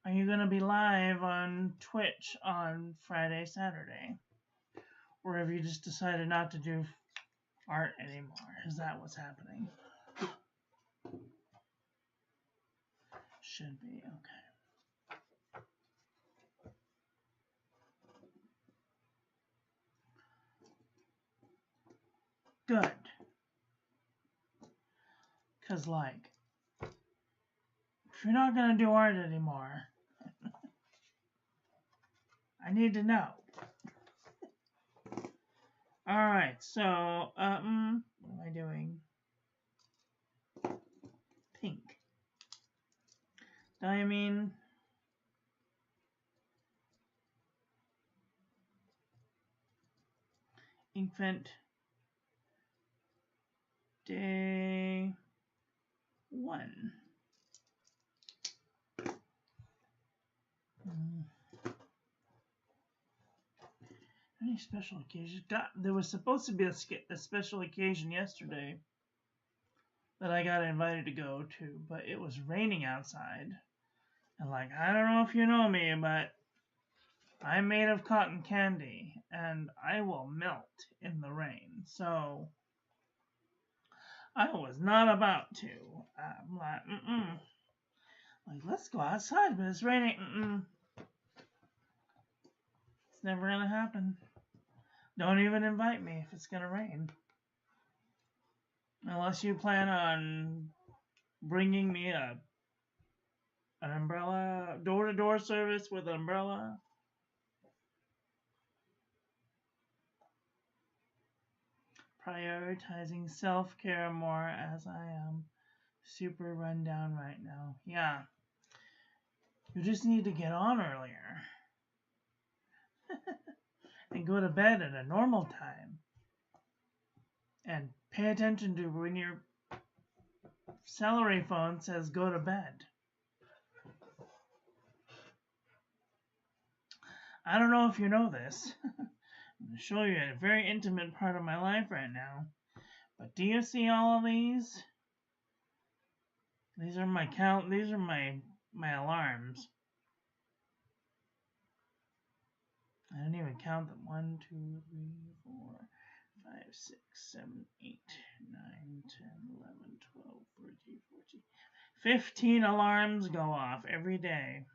are you gonna be live on Twitch on Friday, Saturday? Or have you just decided not to do art anymore? Is that what's happening? Should be, okay. Good. Because, like, if you're not going to do art anymore, I need to know. Alright, so, what am I doing? Pink. Diamine. Inkvent. Day 1. Any special occasion? There was supposed to be a special occasion yesterday that I got invited to go to, but it was raining outside. And like, I don't know if you know me, but I'm made of cotton candy, and I will melt in the rain. So I was not about to. I'm like, Like, let's go outside, but it's raining. It's never gonna happen. Don't even invite me if it's gonna rain. Unless you plan on bringing me an umbrella, door-to-door service with an umbrella. Prioritizing self-care more as I am super run down right now. Yeah. You just need to get on earlier. And go to bed at a normal time. And pay attention to when your celery phone says go to bed. I don't know if you know this. I'm going to show you a very intimate part of my life right now. But do you see all of these? These are my my alarms. I didn't even count them. 1, 2, 3, 4, 5, 6, 7, 8, 9, 10, 11, 12, 13, 14. 15 alarms go off every day.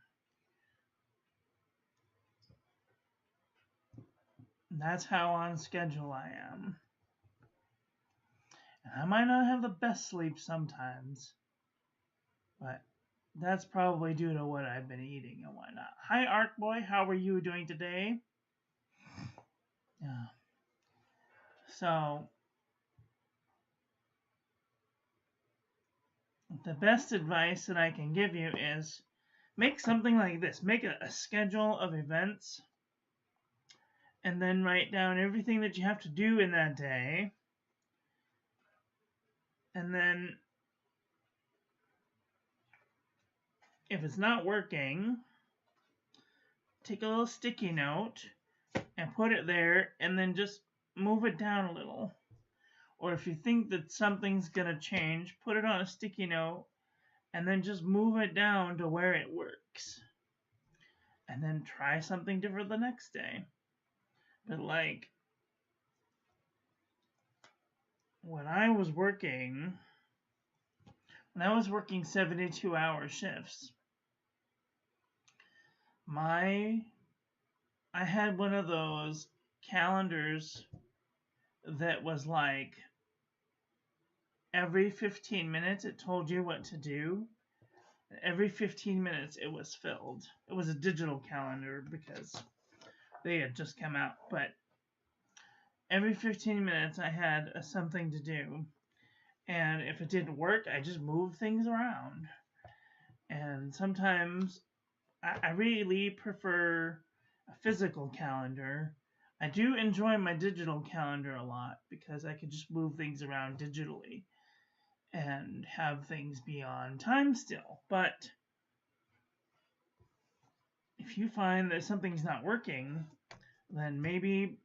That's how on schedule I am. And I might not have the best sleep sometimes, but that's probably due to what I've been eating and whatnot. Hi, Arcboy. How are you doing today? Yeah. So, the best advice that I can give you is make something like this. Make a schedule of events and then write down everything that you have to do in that day. And then if it's not working, take a little sticky note and put it there and then just move it down a little. Or if you think that something's going to change, put it on a sticky note and then just move it down to where it works. and then try something different the next day. But like when I was working 72-hour shifts, I had one of those calendars that was like every 15 minutes it told you what to do. Every 15 minutes it was filled. It was a digital calendar because they had just come out, but every 15 minutes I had something to do. And if it didn't work, I just moved things around. And sometimes I really prefer a physical calendar. I do enjoy my digital calendar a lot because I can just move things around digitally and have things be on time still. But if you find that something's not working, then maybe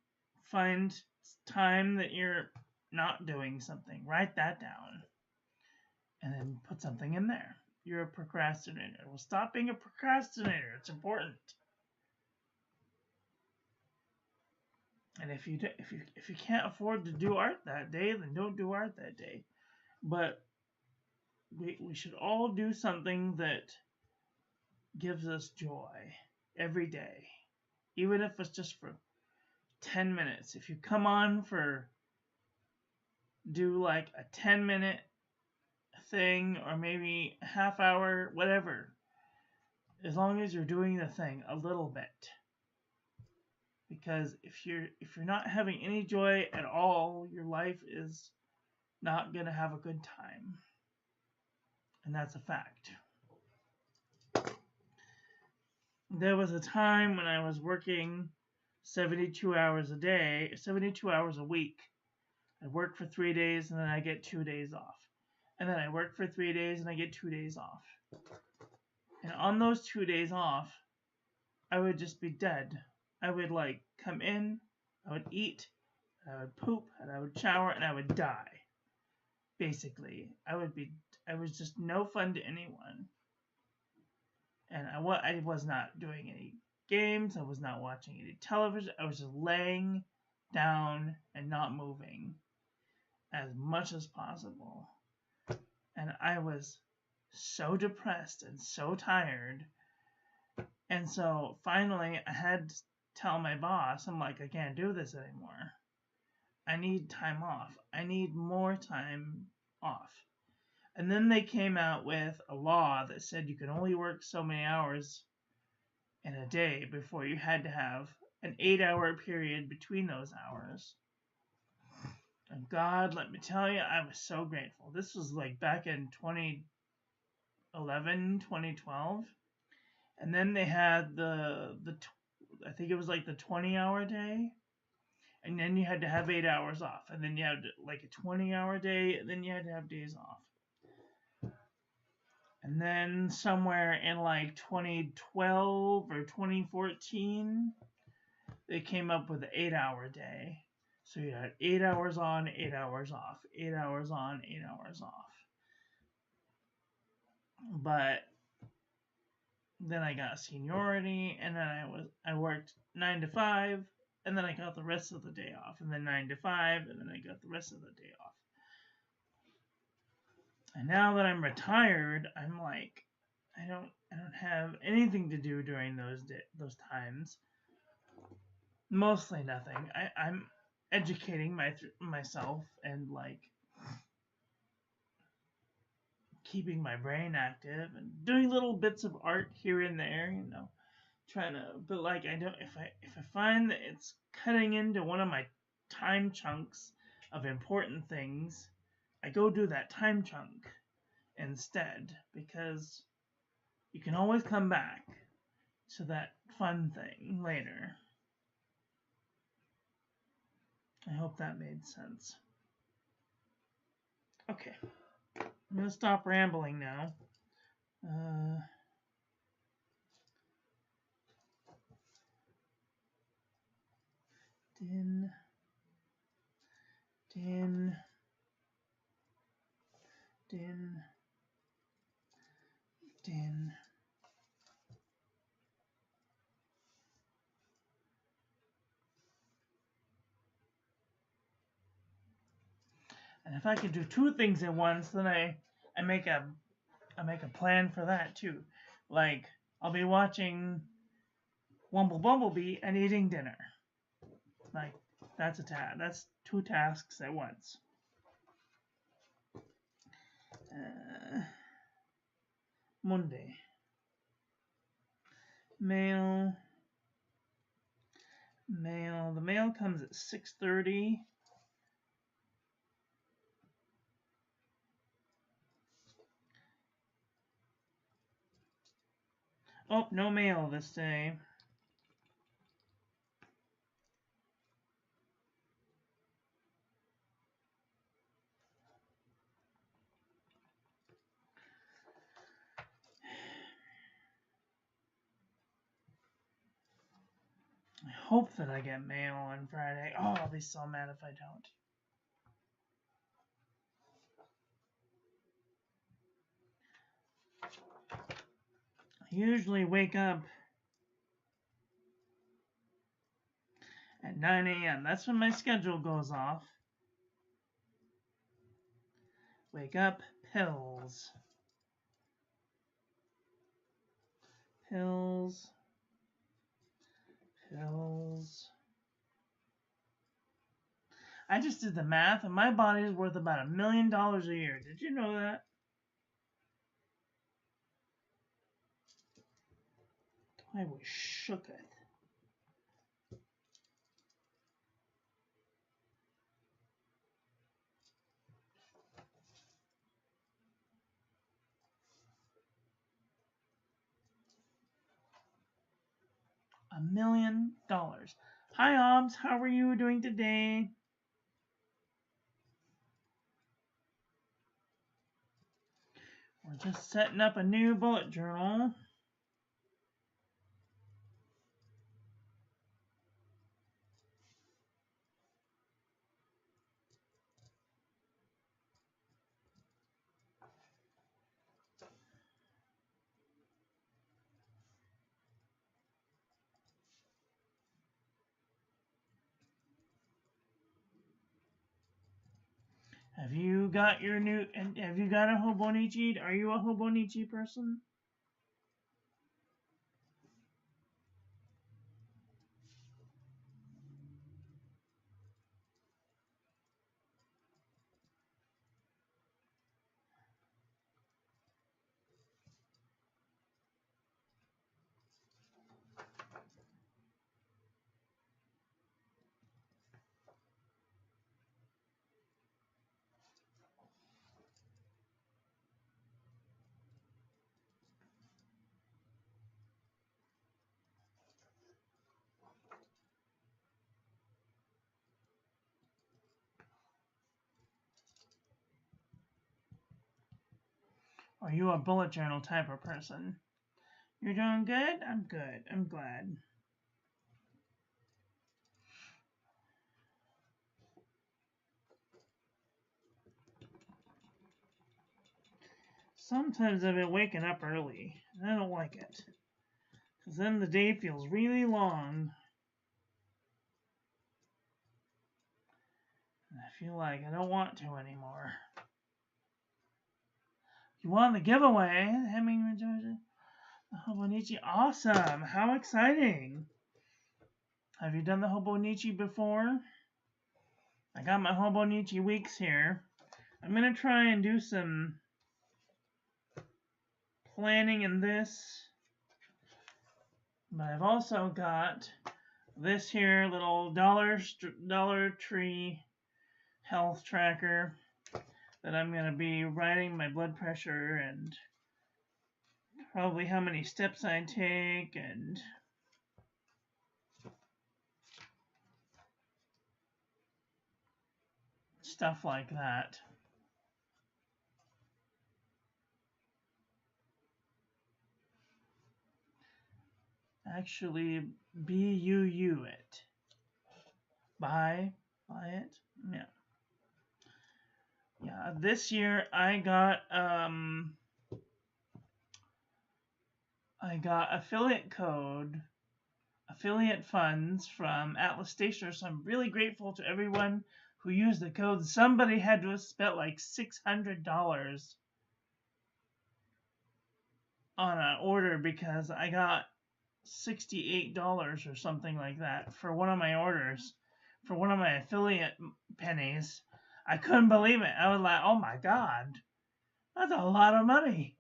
find time that you're not doing something. Write that down and then put something in there. You're a procrastinator. Well, stop being a procrastinator. It's important. And if you can't afford to do art that day, then don't do art that day. But we should all do something that gives us joy every day, even if it's just for 10 minutes. If you come on for do like a 10-minute thing or maybe a half hour, whatever, as long as you're doing the thing a little bit. Because if you're not having any joy at all, your life is not going to have a good time. And that's a fact. There was a time when I was working 72 hours a day, 72 hours a week. I work for 3 days and then I get 2 days off. And then I work for 3 days and I get 2 days off. And on those 2 days off, I would just be dead. I would like come in, I would eat, I would poop, and I would shower, and I would die. Basically, I was just no fun to anyone. And I was not doing any games, I was not watching any television, I was just laying down and not moving as much as possible. And I was so depressed and so tired. And so finally I had to tell my boss, I'm like, I can't do this anymore. I need time off. I need more time off. And then they came out with a law that said you could only work so many hours in a day before you had to have an 8-hour period between those hours. And God, let me tell you, I was so grateful. This was like back in 2011, 2012. And then they had I think it was like the 20-hour day. And then you had to have 8 hours off. And then you had like a 20-hour day. And then you had to have days off. And then somewhere in like 2012 or 2014, they came up with an 8-hour day. So you had 8 hours on, 8 hours off, 8 hours on, 8 hours off. But then I got seniority, and then I worked 9 to 5, and then I got the rest of the day off, and then 9 to 5, and then I got the rest of the day off. And now that I'm retired, I'm like, I don't have anything to do during those times. Mostly nothing. I'm educating myself and like keeping my brain active and doing little bits of art here and there, trying to. But like I don't. If I find that it's cutting into one of my time chunks of important things, I go do that time chunk instead, because you can always come back to that fun thing later. I hope that made sense. Okay, I'm going to stop rambling now. Din. And if I could do 2 things at once, then I make a plan for that too. Like I'll be watching Bumblebee and eating dinner. Like that's that's 2 tasks at once. Monday. Mail. The mail comes at 6:30. Oh, no mail this day. I hope that I get mail on Friday. Oh, I'll be so mad if I don't. I usually wake up at 9 a.m. That's when my schedule goes off. Wake up, pills. Pills. I just did the math, and my body is worth about $1 million a year. Did you know that? I was shook at. $1 million. Hi, Obs. How are you doing today? We're just setting up a new bullet journal. Have you got a Hobonichi? Are you a Hobonichi person? Are you a bullet journal type of person? You're doing good? I'm good. I'm glad. Sometimes I've been waking up early, and I don't like it. Because then the day feels really long. And I feel like I don't want to anymore. You won the giveaway. The Hobonichi. Awesome. How exciting. Have you done the Hobonichi before? I got my Hobonichi weeks here. I'm going to try and do some planning in this. But I've also got this here little Dollar Tree health tracker that I'm going to be writing my blood pressure and probably how many steps I take and stuff like that. Actually, BUU it. Buy it? Yeah. Yeah, this year I got affiliate funds from Atlas Stationers, so I'm really grateful to everyone who used the code. Somebody had to have spent like $600 on an order because I got $68 or something like that for one of my orders, for one of my affiliate pennies. I couldn't believe it. I was like, oh my God, that's a lot of money.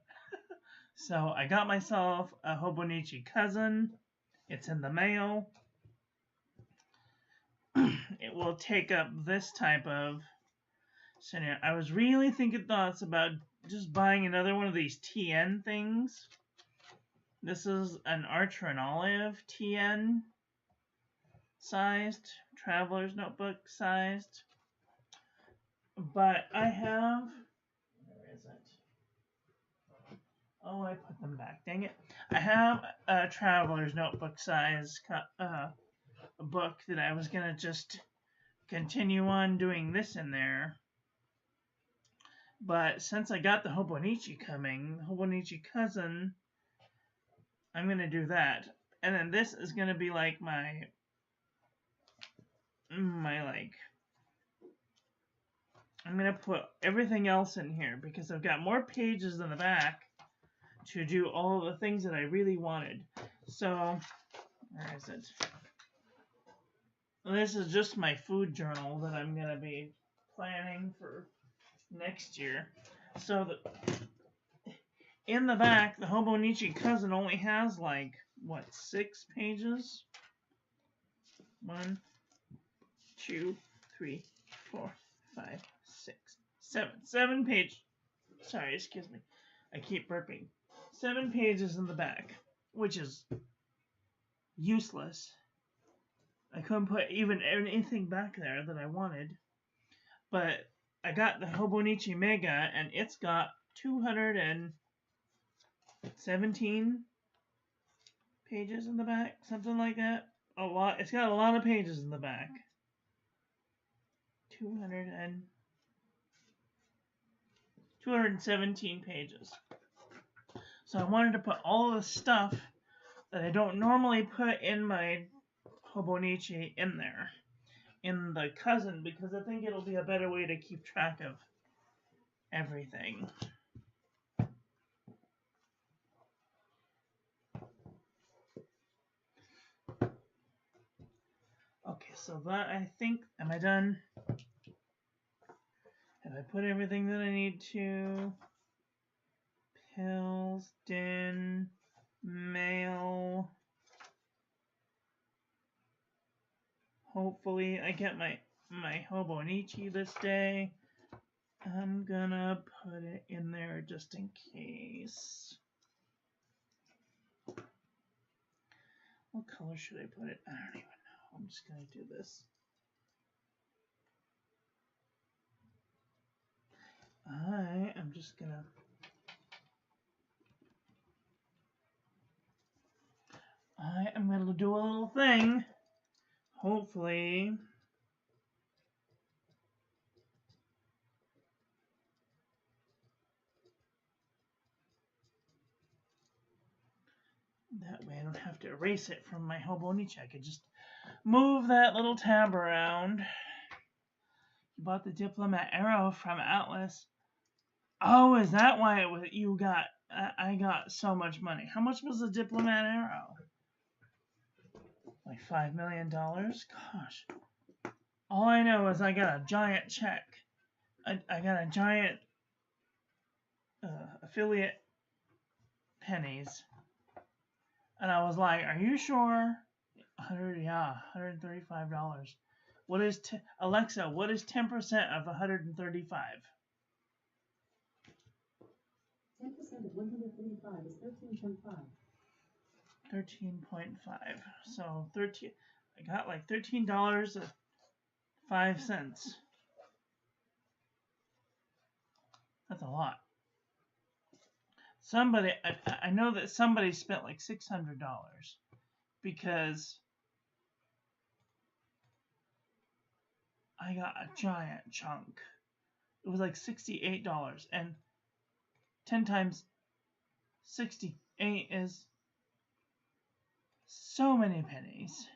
So I got myself a Hobonichi cousin. It's in the mail. It will take up this type of scenario. I was really thinking thoughts about just buying another one of these TN things. This is an Archer and Olive TN sized, traveler's notebook sized. But I have, where is it? Oh, I put them back, dang it. I have a traveler's notebook size book that I was going to just continue on doing this in there. But since I got the Hobonichi coming, the Hobonichi cousin, I'm going to do that. And then this is going to be like my like, I'm going to put everything else in here because I've got more pages in the back to do all the things that I really wanted. So, where is it? This is just my food journal that I'm going to be planning for next year. So, in the back, the Hobonichi cousin only has like, what, 6 pages? 1, 2, 3, 4, 5, 6, 7. 7 page. Sorry, excuse me. I keep burping. 7 pages in the back, which is useless. I couldn't put even anything back there that I wanted. But I got the Hobonichi Mega, and it's got 217 pages in the back, something like that. A lot. It's got a lot of pages in the back. 217 pages. So I wanted to put all of the stuff that I don't normally put in my Hobonichi in there, in the cousin, because I think it'll be a better way to keep track of everything. Okay, so that, I think, am I done? Have I put everything that I need to? Pills, din, mail. Hopefully I get my Hobonichi this day. I'm gonna put it in there just in case. What color should I put it? I don't even know. I'm just gonna do this. I am just gonna do a little thing. Hopefully that way I don't have to erase it from my Hobonichi. I could just move that little tab around. You bought the Diplomat Arrow from Atlas. Oh, is that why it was you got? I got so much money. How much was the Diplomat Arrow? Like $5 million? Gosh. All I know is I got a giant check. I got a giant affiliate pennies. And I was like, are you sure? $135. What is, Alexa, what is 10% of 135? 10% of 135 is 13.5. 13.5. So 13. I got like $13.05. That's a lot. Somebody, I know that somebody spent like $600 because I got a giant chunk. It was like $68, and 10 times 68 is so many pennies.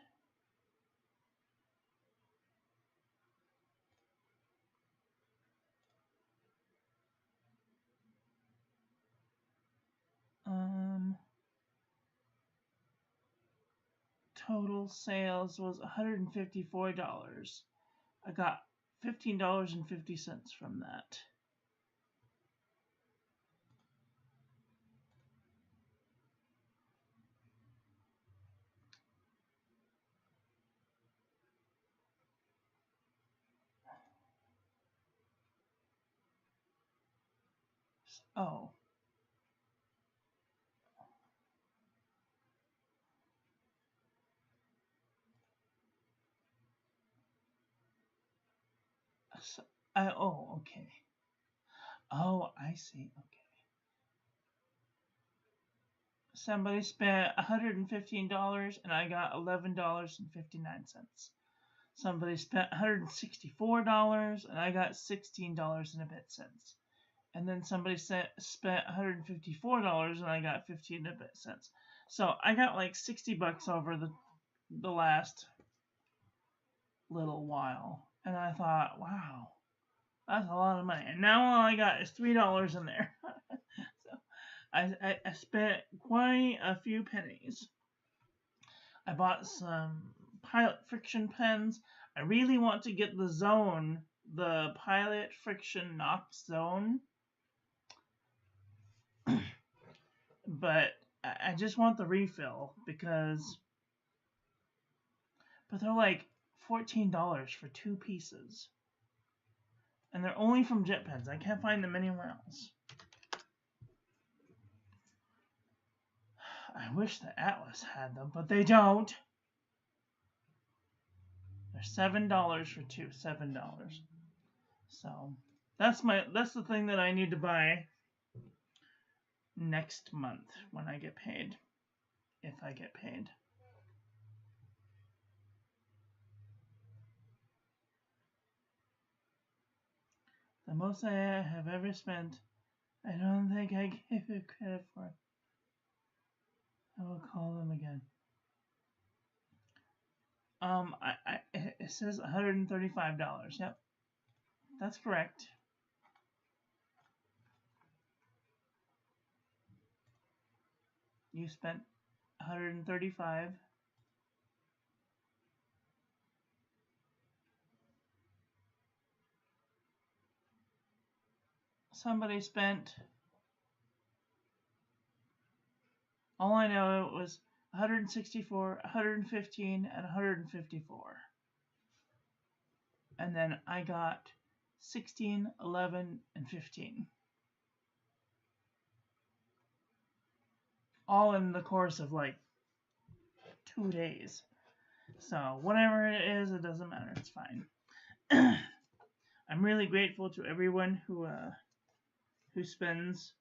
Total sales was $154. I got $15.50 from that. Oh. So, oh, okay. Oh, I see. Okay. Somebody spent $115 and I got $11.59. Somebody spent $164 and I got $16 and a bit cents. And then somebody spent $154 and I got 15 and a bit cents. So I got like $60 over the last little while. And I thought, wow, that's a lot of money. And now all I got is $3 in there. So I spent quite a few pennies. I bought some Pilot friction pens. I really want to get the Zone, the Pilot friction Knox Zone. But I just want the refill because, but they're like $14 for 2 pieces. And they're only from Jet Pens. I can't find them anywhere else. I wish the Atlas had them, but they don't. They're $7 for 2, $7. So that's the thing that I need to buy next month when I get paid. If I get paid. The most I have ever spent, I don't think I gave it credit for. I will call them again. It says $135. Yep, that's correct. You spent $135. Somebody spent, all I know it was 164, 115, and 154. And then I got 16, 11, and 15. All in the course of like 2 days. So whatever it is, it doesn't matter. It's fine. I'm really grateful to everyone who spends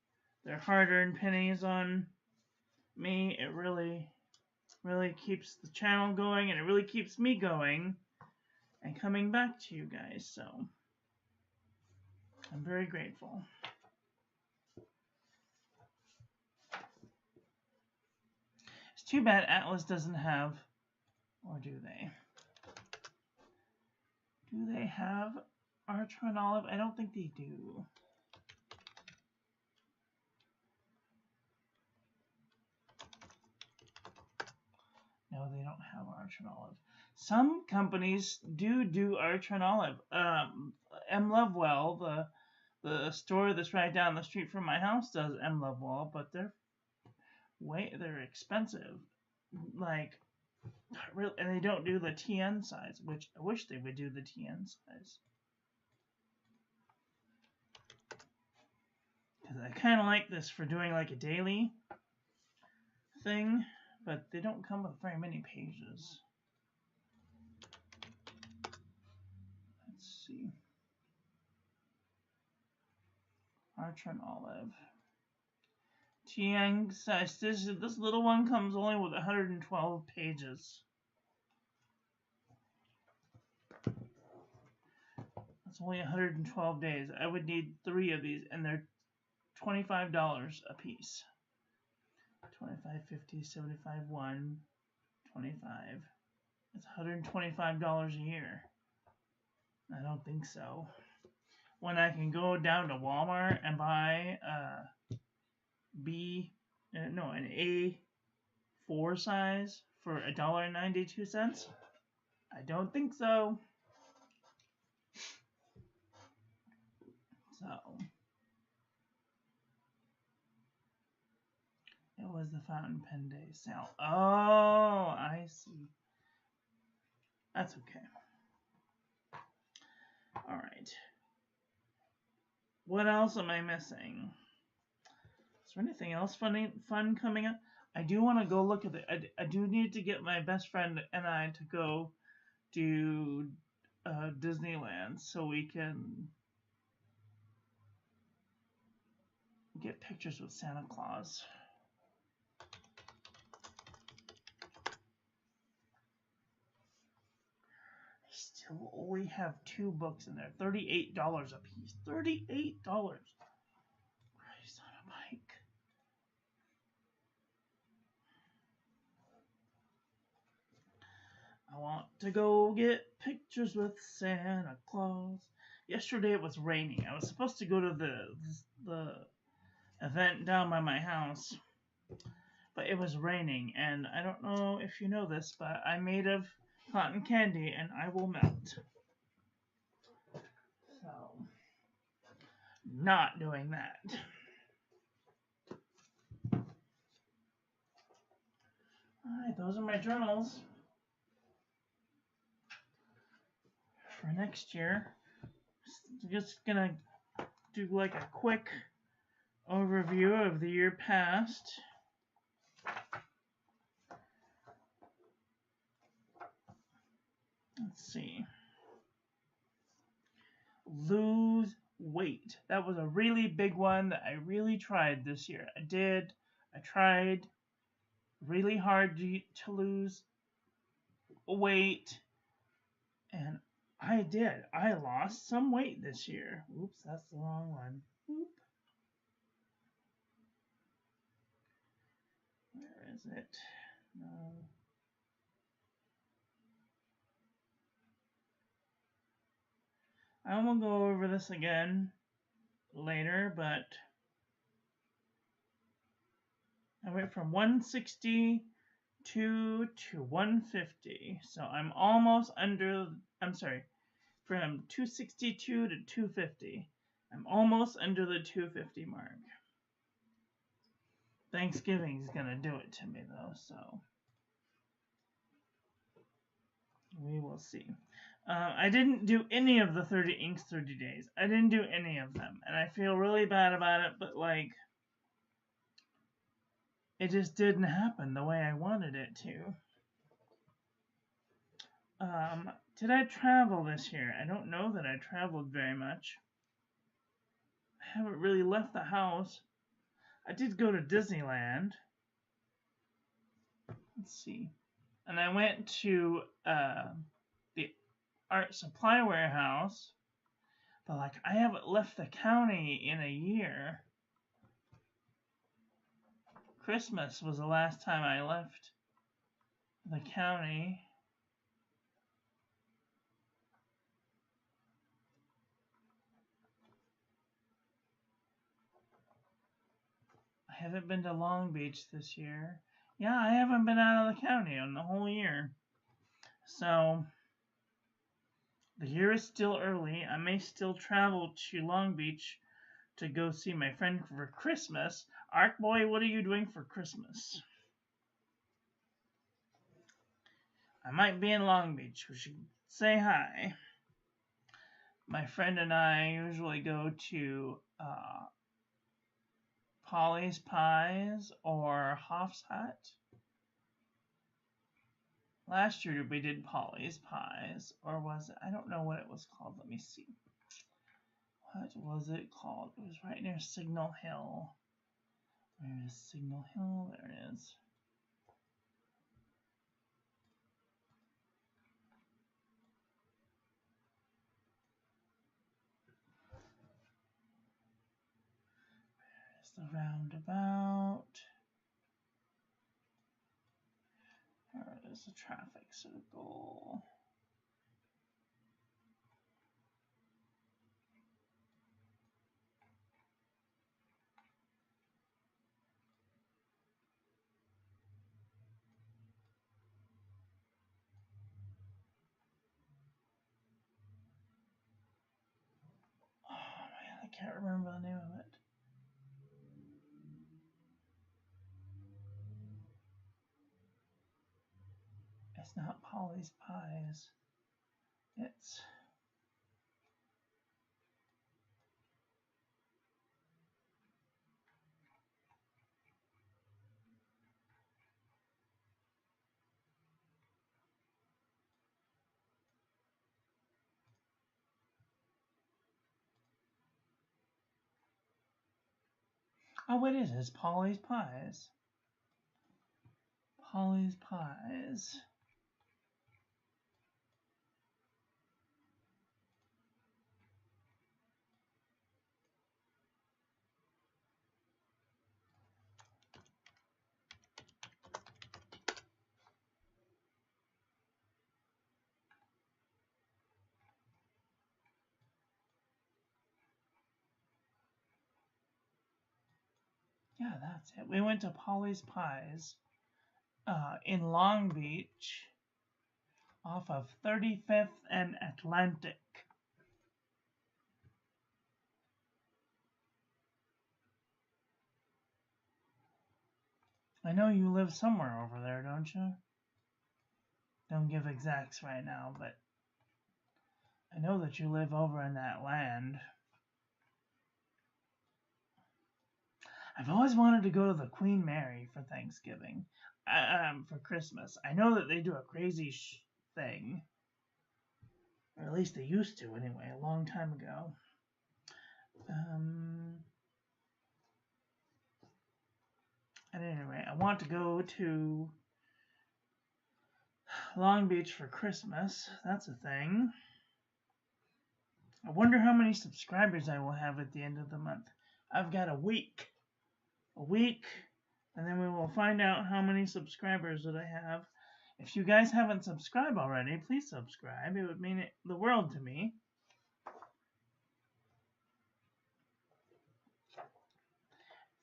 their hard-earned pennies on me. It really keeps the channel going, and it really keeps me going and coming back to you guys. So I'm very grateful. It's too bad Atlas doesn't have, or do they? Do they have Archer and Olive? I don't think they do. No, they don't have Archer and Olive. Some companies do Archer and Olive. M. Lovewell, the store that's right down the street from my house, does M. Lovewell, but they're expensive. Like, and they don't do the TN size, which I wish they would do the TN size. Because I kind of like this for doing like a daily thing, but they don't come with very many pages. Let's see. Archer and Olive. TN size. This little one comes only with 112 pages. That's only 112 days. I would need 3 of these, and they're $25 a piece. 25, 50, 75, 1, 25. It's $125 a year. I don't think so. When I can go down to Walmart and buy B no, an A4 size for $1.92? I don't think so. So it was the fountain pen day sale. Oh, I see. That's okay. All right. What else am I missing? Is there anything else fun coming up? I do want to go look at it. I do need to get my best friend and I to go to Disneyland so we can get pictures with Santa Claus. I still only have 2 books in there. $38 a piece. $38. Christ on a bike. I want to go get pictures with Santa Claus. Yesterday it was raining. I was supposed to go to the event down by my house, but it was raining, and I don't know if you know this, but I'm made of cotton candy and I will melt. So, not doing that. Alright, those are my journals for next year. Just gonna do like a quick overview of the year past. Let's see. Lose weight. That was a really big one that I really tried this year. I tried really hard to lose weight, and I did. I lost some weight this year. Oops, that's the wrong one. Oop. Where is it? No. I will go over this again later, but I went from 162 to 150. So I'm almost under, I'm sorry, from 262 to 250. I'm almost under the 250 mark. Thanksgiving's gonna do it to me though, so we will see. I didn't do any of the 30 inks 30 days. I didn't do any of them, and I feel really bad about it, but like, it just didn't happen the way I wanted it to. Did I travel this year? I don't know that I traveled very much. I haven't really left the house. I did go to Disneyland. Let's see. And I went to the art supply warehouse. But like, I haven't left the county in a year. Christmas was the last time I left the county. I haven't been to Long Beach this year. Yeah, I haven't been out of the county in the whole year. So, the year is still early. I may still travel to Long Beach to go see my friend for Christmas. Ark Boy, what are you doing for Christmas? I might be in Long Beach. We should say hi. My friend and I usually go to Polly's Pies or Hoff's Hut. Last year we did Polly's Pies, or was it? I don't know what it was called. Let me see. What was it called? It was right near Signal Hill. Where is Signal Hill? There it is. There's the roundabout. There is the traffic circle. can't remember the name of it. It's not Polly's Pies. It's... Oh, it is. It's Polly's Pies. Polly's Pies. Yeah, that's it. We went to Polly's Pies in Long Beach off of 35th and Atlantic. I know you live somewhere over there, don't you? Don't give exacts right now, but I know that you live over in that land. I've always wanted to go to the Queen Mary for Thanksgiving, for Christmas. I know that they do a crazy thing, or at least they used to anyway, a long time ago. At any rate, I want to go to Long Beach for Christmas. That's a thing. I wonder how many subscribers I will have at the end of the month. I've got a week. And then we will find out how many subscribers that I have. If you guys haven't subscribed already, please subscribe. It would mean the world to me.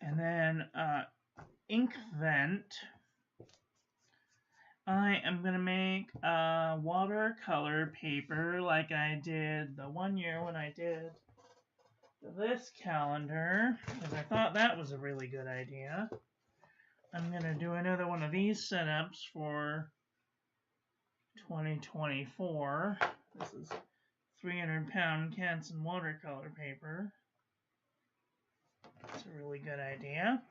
And then ink vent. I am going to make a watercolor paper like I did the one year when I did this calendar, because I thought that was a really good idea. I'm going to do another one of these setups for 2024. This is 300-pound Canson watercolor paper. It's a really good idea.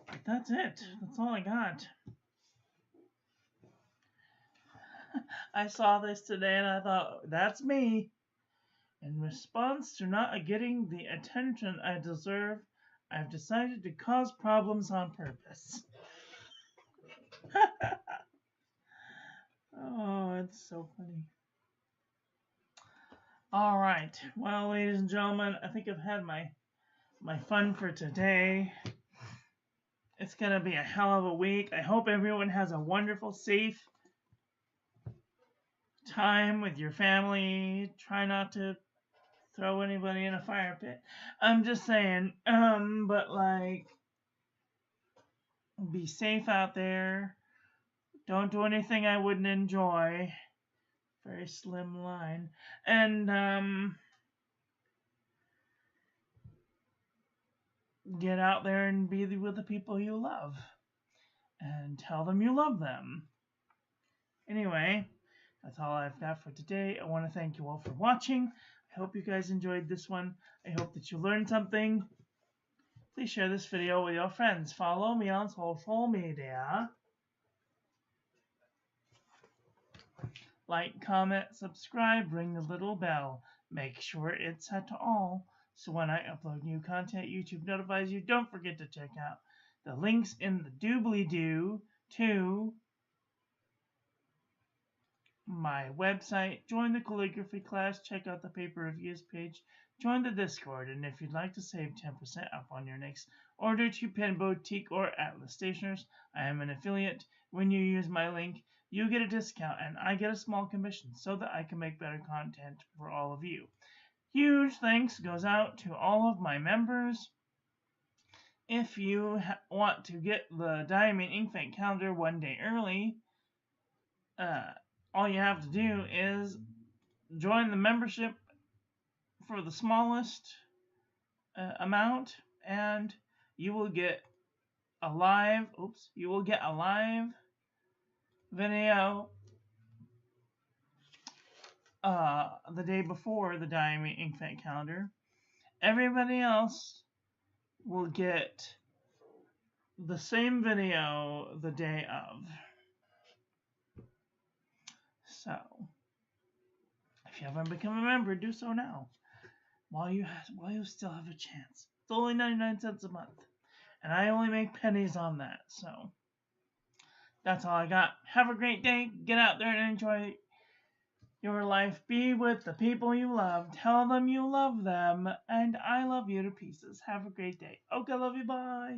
But that's it. That's all I got. I saw this today and I thought, that's me. In response to not getting the attention I deserve, I've decided to cause problems on purpose. Oh, it's so funny. All right. Well, ladies and gentlemen, I think I've had my fun for today. It's going to be a hell of a week. I hope everyone has a wonderful, safe time with your family. Try not to throw anybody in a fire pit. I'm just saying, but like, be safe out there. Don't do anything I wouldn't enjoy. Very slim line. And, get out there and be with the people you love. And tell them you love them. Anyway, that's all I've got for today. I want to thank you all for watching. I hope you guys enjoyed this one. I hope that you learned something. Please share this video with your friends. Follow me on social media. Like, comment, subscribe, ring the little bell. Make sure it's set to all, so when I upload new content, YouTube notifies you. Don't forget to check out the links in the doobly-doo to my website. Join the calligraphy class. Check out the paper reviews page. Join the Discord. And if you'd like to save 10% off on your next order to Pen Boutique or Atlas Stationers, I am an affiliate. When you use my link, you get a discount and I get a small commission so that I can make better content for all of you. Huge thanks goes out to all of my members. If you want to get the Diamond Ink Vent calendar one day early, all you have to do is join the membership for the smallest amount, and you will get a live video the day before the Diamond Ink Fight calendar. Everybody else will get the same video the day of. So, if you haven't become a member, do so now, while you still have a chance. It's only 99 cents a month, and I only make pennies on that. So, that's all I got. Have a great day. Get out there and enjoy your life. Be with the people you love. Tell them you love them, and I love you to pieces. Have a great day. Okay, love you. Bye.